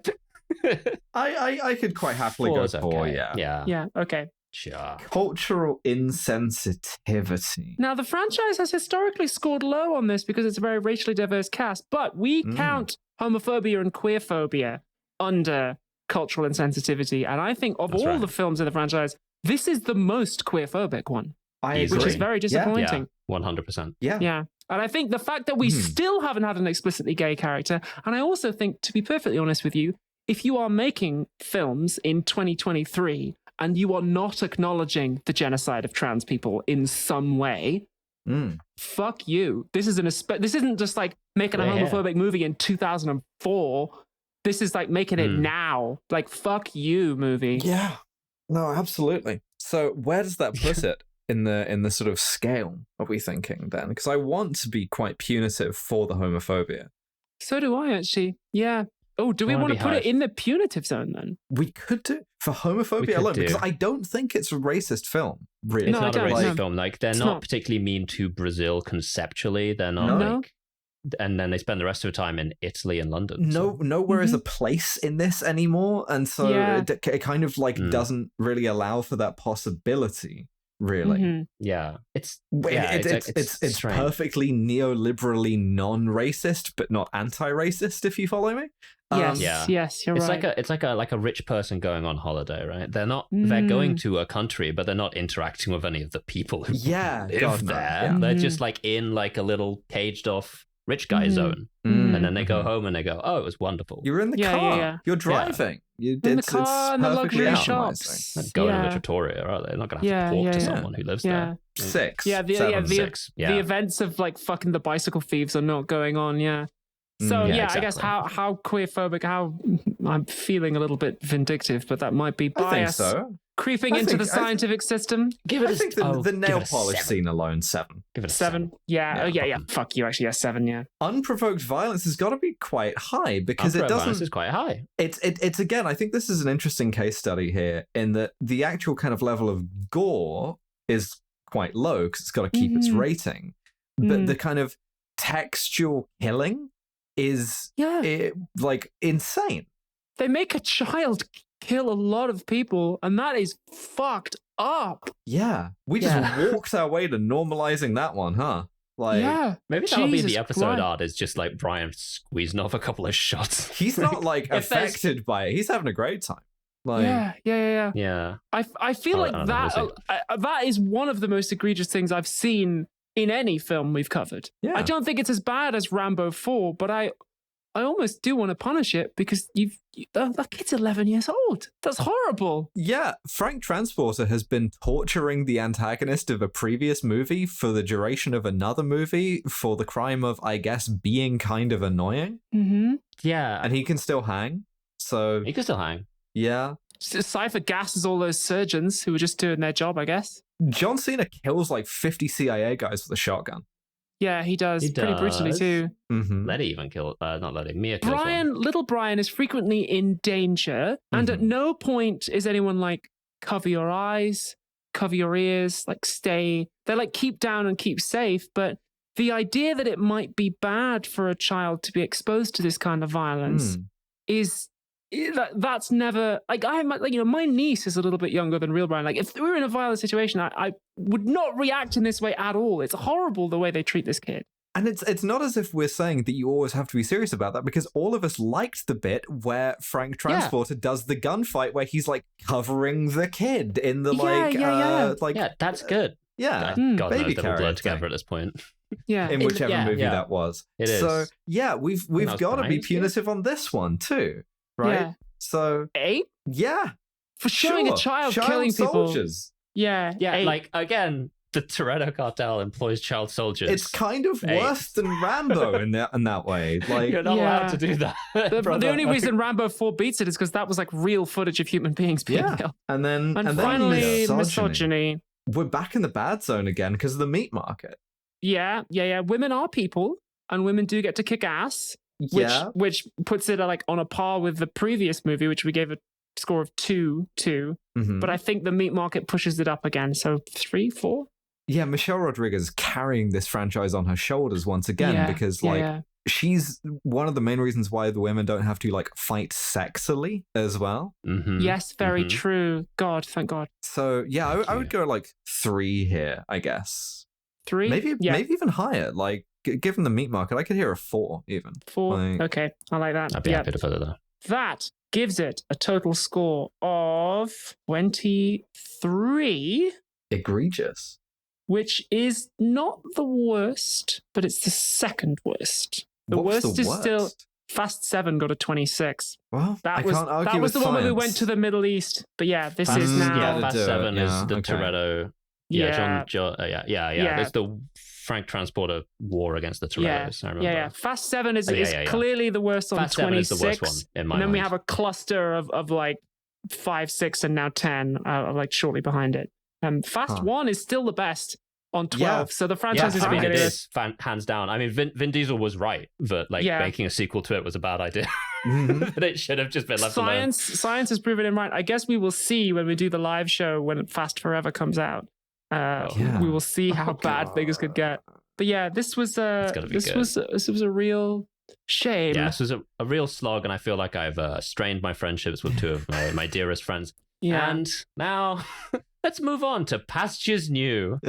I could quite happily go for Yeah. Okay. Sure. Cultural insensitivity. Now, the franchise has historically scored low on this because it's a very racially diverse cast, but we count homophobia and queerphobia under cultural insensitivity. And I think of all the films in the franchise, this is the most queerphobic one. I agree. Which is very disappointing. Yeah, 100%. Yeah. And I think the fact that we still haven't had an explicitly gay character, and I also think, to be perfectly honest with you, if you are making films in 2023 and you are not acknowledging the genocide of trans people in some way, fuck you. This isn't just like making a homophobic movie in 2004. This is like making it now. Like, fuck you, movie. Yeah. No, absolutely. So where does that put it in the sort of scale, are we thinking then? Because I want to be quite punitive for the homophobia. So do I, actually. Yeah. Oh, do we want to put it in the punitive zone then? We could do for homophobia alone, because I don't think it's a racist film. Really, it's not a racist film. Like they're not particularly mean to Brazil conceptually. They're not like, and then they spend the rest of the time in Italy and London. Nowhere is a place in this anymore, and so it kind of like doesn't really allow for that possibility. Really, it's perfectly neoliberally non-racist, but not anti-racist. If you follow me. Yes, you're right. It's like a rich person going on holiday, right? They're going to a country, but they're not interacting with any of the people who live there. They're just like in like a little caged off rich guy zone, and then they go home and they go, "Oh, it was wonderful." You're in the car. You're driving. In the car, in the luxury shops. They're going to Trattoria, are they? They're not going to have to talk to someone who lives there. The events of like fucking the bicycle thieves are not going on. Yeah. So exactly. I guess how queerphobic, how I'm feeling a little bit vindictive, but that might be bias creeping into the scientific system. Give it the nail polish scene alone 7. Give it a 7. Yeah. Fuck you, actually. 7. Yeah. Unprovoked violence has got to be quite high because it doesn't. Violence is quite high. It's again. I think this is an interesting case study here in that the actual kind of level of gore is quite low because it's got to keep its rating, but the kind of textual killing is like insane. They make a child kill a lot of people, and that is fucked up. Yeah, we just walked our way to normalizing that one, huh? Like, maybe that'll be the episode art. Is just like Brian squeezing off a couple of shots. He's not like affected by it. He's having a great time. Like, yeah. I feel like that is one of the most egregious things I've seen in any film we've covered. Yeah. I don't think it's as bad as Rambo 4, but I almost do want to punish it because that kid's 11 years old. That's horrible. Yeah, Frank Transporter has been torturing the antagonist of a previous movie for the duration of another movie for the crime of, I guess, being kind of annoying. Mm-hmm. Yeah. And he can still hang. So he can still hang. Yeah. Cypher gasses all those surgeons who were just doing their job, I guess. John Cena kills like 50 CIA guys with a shotgun. Yeah, he does. Pretty brutally too. Mm-hmm. Letty even killed, not Letty, Mia kills Little Brian is frequently in danger, and at no point is anyone like, cover your eyes, cover your ears, like stay. They're like, keep down and keep safe, but the idea that it might be bad for a child to be exposed to this kind of violence that's never like my niece is a little bit younger than real Brian. Like if we were in a violent situation, I would not react in this way at all. It's horrible the way they treat this kid. And it's not as if we're saying that you always have to be serious about that, because all of us liked the bit where Frank Transporter does the gunfight where he's like covering the kid in the that's good. Yeah, God knows they were blurred together at this point. Yeah, in whichever movie that was. It is. So yeah, we've got to be punitive on this one too. Right? Yeah. So 8? Yeah. For showing a child killing soldiers. People. Yeah. 8. Like again, the Toretto cartel employs child soldiers. It's kind of worse than Rambo in that way. Like you're not allowed to do that. The only reason Rambo 4 beats it is because that was like real footage of human beings being killed. And finally misogyny. We're back in the bad zone again because of the meat market. Yeah. Women are people, and women do get to kick ass. which puts it like on a par with the previous movie, which we gave a score of 2. But I think the meat market pushes it up again, so 3, 4. Yeah, Michelle Rodriguez carrying this franchise on her shoulders once again, because she's one of the main reasons why the women don't have to like fight sexily as well. Yes, very true. God, thank God. So yeah, I would go like 3 here, I guess. 3, maybe even higher. Like given the meat market, I could hear a 4 even. 4. Like, okay, I like that. I'd be happy to put it there. That gives it a total score of 23. Egregious. Which is not the worst, but it's the second worst. The worst is still Fast 7 got a 26. Well, that was the one where we went to the Middle East. But yeah, this is now. Yeah, Fast 7 is the Toretto. Yeah, John. There's the Frank Transporter war against the Torettos. I remember. Yeah. Fast 7 is clearly the worst on Fast 26. 7 is the worst one in my mind. And then we have a cluster of like 5, 6, and now 10, like shortly behind it. Fast 1 is still the best on 12. So the franchise is it is hands down. I mean, Vin Diesel was right that making a sequel to it was a bad idea. That it should have just been left alone. Science has proven him right. I guess we will see when we do the live show when Fast Forever comes out. We will see how bad things could get. But yeah, this was a real shame. Yeah, this was a real slog, and I feel like I've strained my friendships with 2 of my dearest friends. Yeah. And now let's move on to pastures new.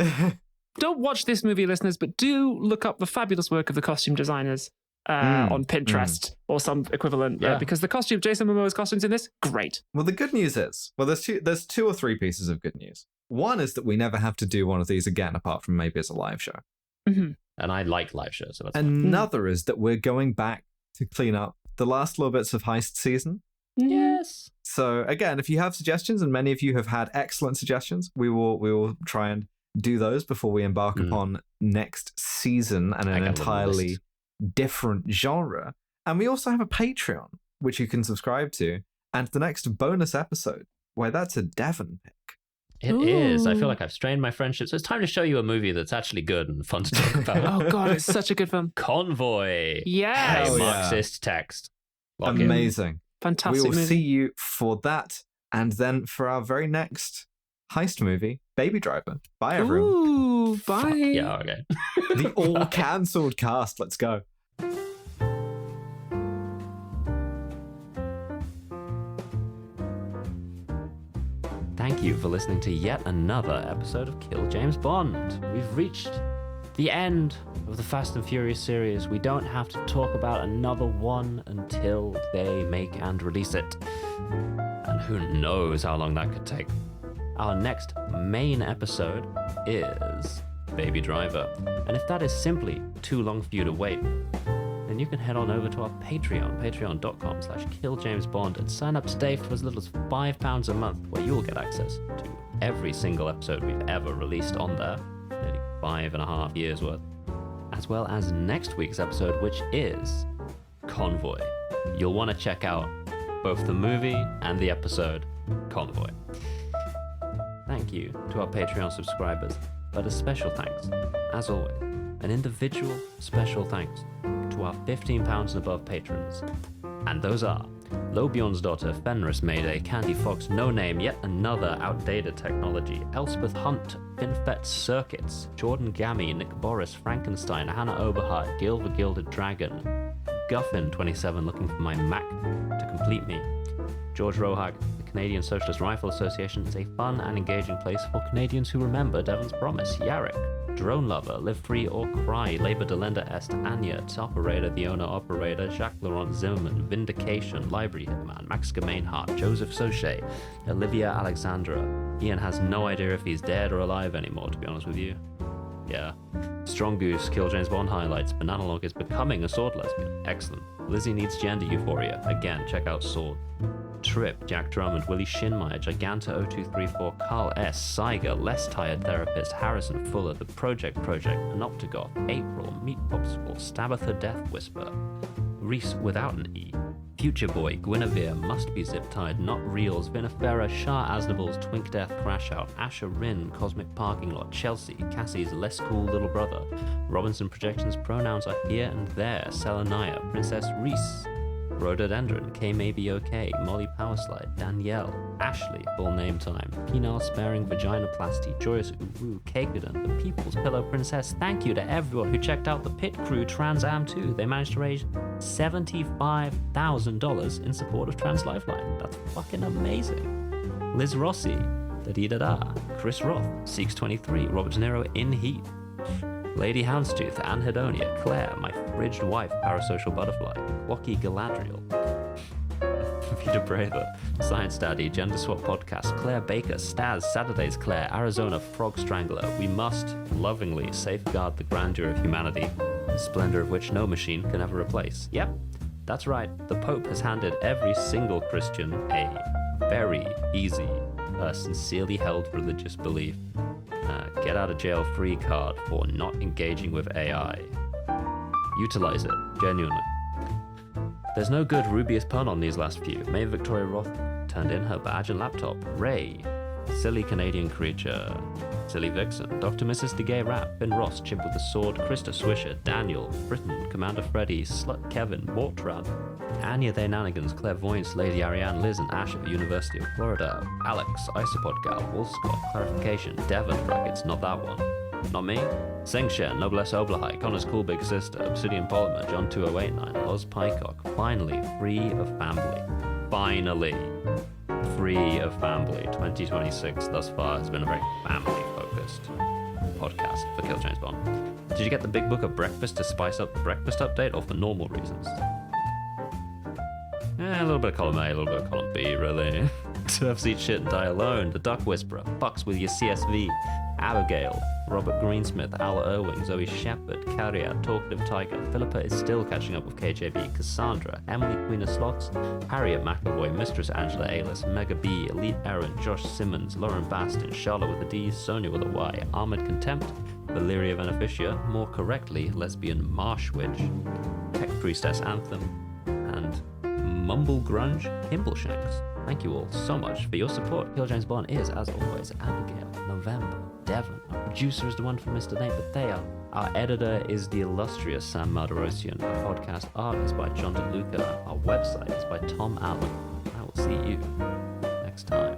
Don't watch this movie, listeners, but do look up the fabulous work of the costume designers on Pinterest or some equivalent, because Jason Momoa's costumes in this, great. Well, the good news is, there's 2 or 3 pieces of good news. One is that we never have to do one of these again, apart from maybe as a live show. And I like live shows. So that's Another is that we're going back to clean up the last little bits of heist season. Yes. So again, if you have suggestions, and many of you have had excellent suggestions, we will try and do those before we embark upon next season and an entirely different genre. And we also have a Patreon, which you can subscribe to, and the next bonus episode, where that's a Devon pick. It is. I feel like I've strained my friendship. So it's time to show you a movie that's actually good and fun to talk about. Oh, God, it's such a good film. Convoy. Yes. A Marxist text. Amazing. Fantastic We will movie. see you for that. And then for our very next heist movie, Baby Driver. Bye, everyone. Ooh, bye. Yeah, okay. The all-cancelled cast. Let's go. Thank you for listening to yet another episode of Kill James Bond. We've reached the end of the Fast and Furious series. We don't have to talk about another one until they make and release it. And who knows how long that could take. Our next main episode is Baby Driver. And if that is simply too long for you to wait, then you can head on over to our Patreon, patreon.com/killjamesbond, and sign up today for as little as £5 a month, where you'll get access to every single episode we've ever released on there, nearly 5.5 years worth, as well as next week's episode, which is Convoy. You'll want to check out both the movie and the episode Convoy. Thank you to our Patreon subscribers, but a special thanks, as always, an individual special thanks to our £15 and above patrons. And those are Lobjorn's daughter, Fenris Mayday, Candy Fox, No Name, yet another outdated technology, Elspeth Hunt, Finfet Circuits, Jordan Gammy, Nick Boris, Frankenstein, Hannah Oberhardt, Gil the Gilded Dragon, Guffin27 looking for my Mac to complete me, George Rohag, the Canadian Socialist Rifle Association is a fun and engaging place for Canadians who remember Devon's promise, Yarrick, Drone Lover, Live Free or Cry, Labor Delenda Est, Anya, Operator, The Owner Operator, Jacques Laurent Zimmerman, Vindication, Library Hitman, Max Gemainhart, Joseph Soche, Olivia Alexandra. Ian has no idea if he's dead or alive anymore, to be honest with you. Yeah. Strong Goose, Kill James Bond highlights, Bananalog is becoming a sword lesbian. Excellent. Lizzie needs gender euphoria. Again, check out Sword. Trip, Jack Drummond, Willie Shinmeyer, Giganta0234, Carl S, Saiga, Less Tired Therapist, Harrison Fuller, The Project, Panoptigoth, April, Meat Popsicle, Stabbatha Death Whisper, Reese without an E, Future Boy, Guinevere, Must Be Zip-Tied, Not Reels, Vinifera, Shah Aznavour's Twink Death Crash Out, Asher Rin, Cosmic Parking Lot, Chelsea, Cassie's Less Cool Little Brother, Robinson Projections Pronouns Are Here and There, Selenaya, Princess Reese, Rhododendron, K May Be Okay, Molly Powerslide, Danielle, Ashley, Full Name Time, Penile Sparing Vaginoplasty, Joyous Uru, Cakedon, The People's Pillow Princess. Thank you to everyone who checked out the Pit Crew Trans Am 2. They managed to raise $75,000 in support of Trans Lifeline. That's fucking amazing. Liz Rossi, Da-dee-da-da, Chris Roth, Seeks23, Robert De Niro in Heat, Lady Houndstooth, Anhedonia, Claire, My Fridged Wife, Parasocial Butterfly, Wacky Galadriel, Vita Braver, Science Daddy, Gender Swap Podcast, Claire Baker, Staz, Saturdays Claire, Arizona Frog Strangler. We must lovingly safeguard the grandeur of humanity, the splendor of which no machine can ever replace. Yep, that's right. The Pope has handed every single Christian a very easy, sincerely held religious belief. Get out of jail free card for not engaging with AI. Utilize it, genuinely. There's no good Rubius pun on these last few. May Victoria Roth turned in her badge and laptop. Ray, Silly Canadian Creature, Silly Vixen, Dr. Mrs. DeGay Rat, Finn Ross, Chimp with the Sword, Krista Swisher, Daniel, Britain, Commander Freddy, Slut Kevin, Mortran, Anya They Nanigans, Clairvoyance, Lady Ariane, Liz and Ash at the University of Florida, Alex, Isopod Gal, Wolf Scott, Clarification, Devon, brackets, not that one. Not me. Singshen, Noblesse Oblahai, Connor's Cool Big Sister, Obsidian Polymer, John 2089, Oz Pycock, finally free of family. Finally free of family. 2026 thus far has been a very family-focused podcast for Kill James Bond. Did you get the big book of breakfast to spice up the breakfast update, or for normal reasons? A little bit of column A, a little bit of column B, really. Turfs eat shit and die alone. The Duck Whisperer, Fucks with your CSV, Abigail, Robert Greensmith, Al Irwin, Zoe Shepherd, Carrier, Talkative Tiger, Philippa is still catching up with KJB, Cassandra, Emily Queen of Slots, Harriet McAvoy, Mistress Angela Aylis, Mega B, Elite Aaron, Josh Simmons, Lauren Baston, Charlotte with a D, Sonia with a Y, Ahmed Contempt, Valeria Beneficia, more correctly, Lesbian Marsh Witch, Tech Priestess Anthem, and Mumble Grunge Kimbleshanks. Thank you all so much for your support. Kill James Bond is, as always, Abigail, November, Devon. Our producer is the one from Mr. Nate Bethea. Our editor is the illustrious Sam Marderosian. Our podcast art is by John DeLuca. Our website is by Tom Allen. I will see you next time.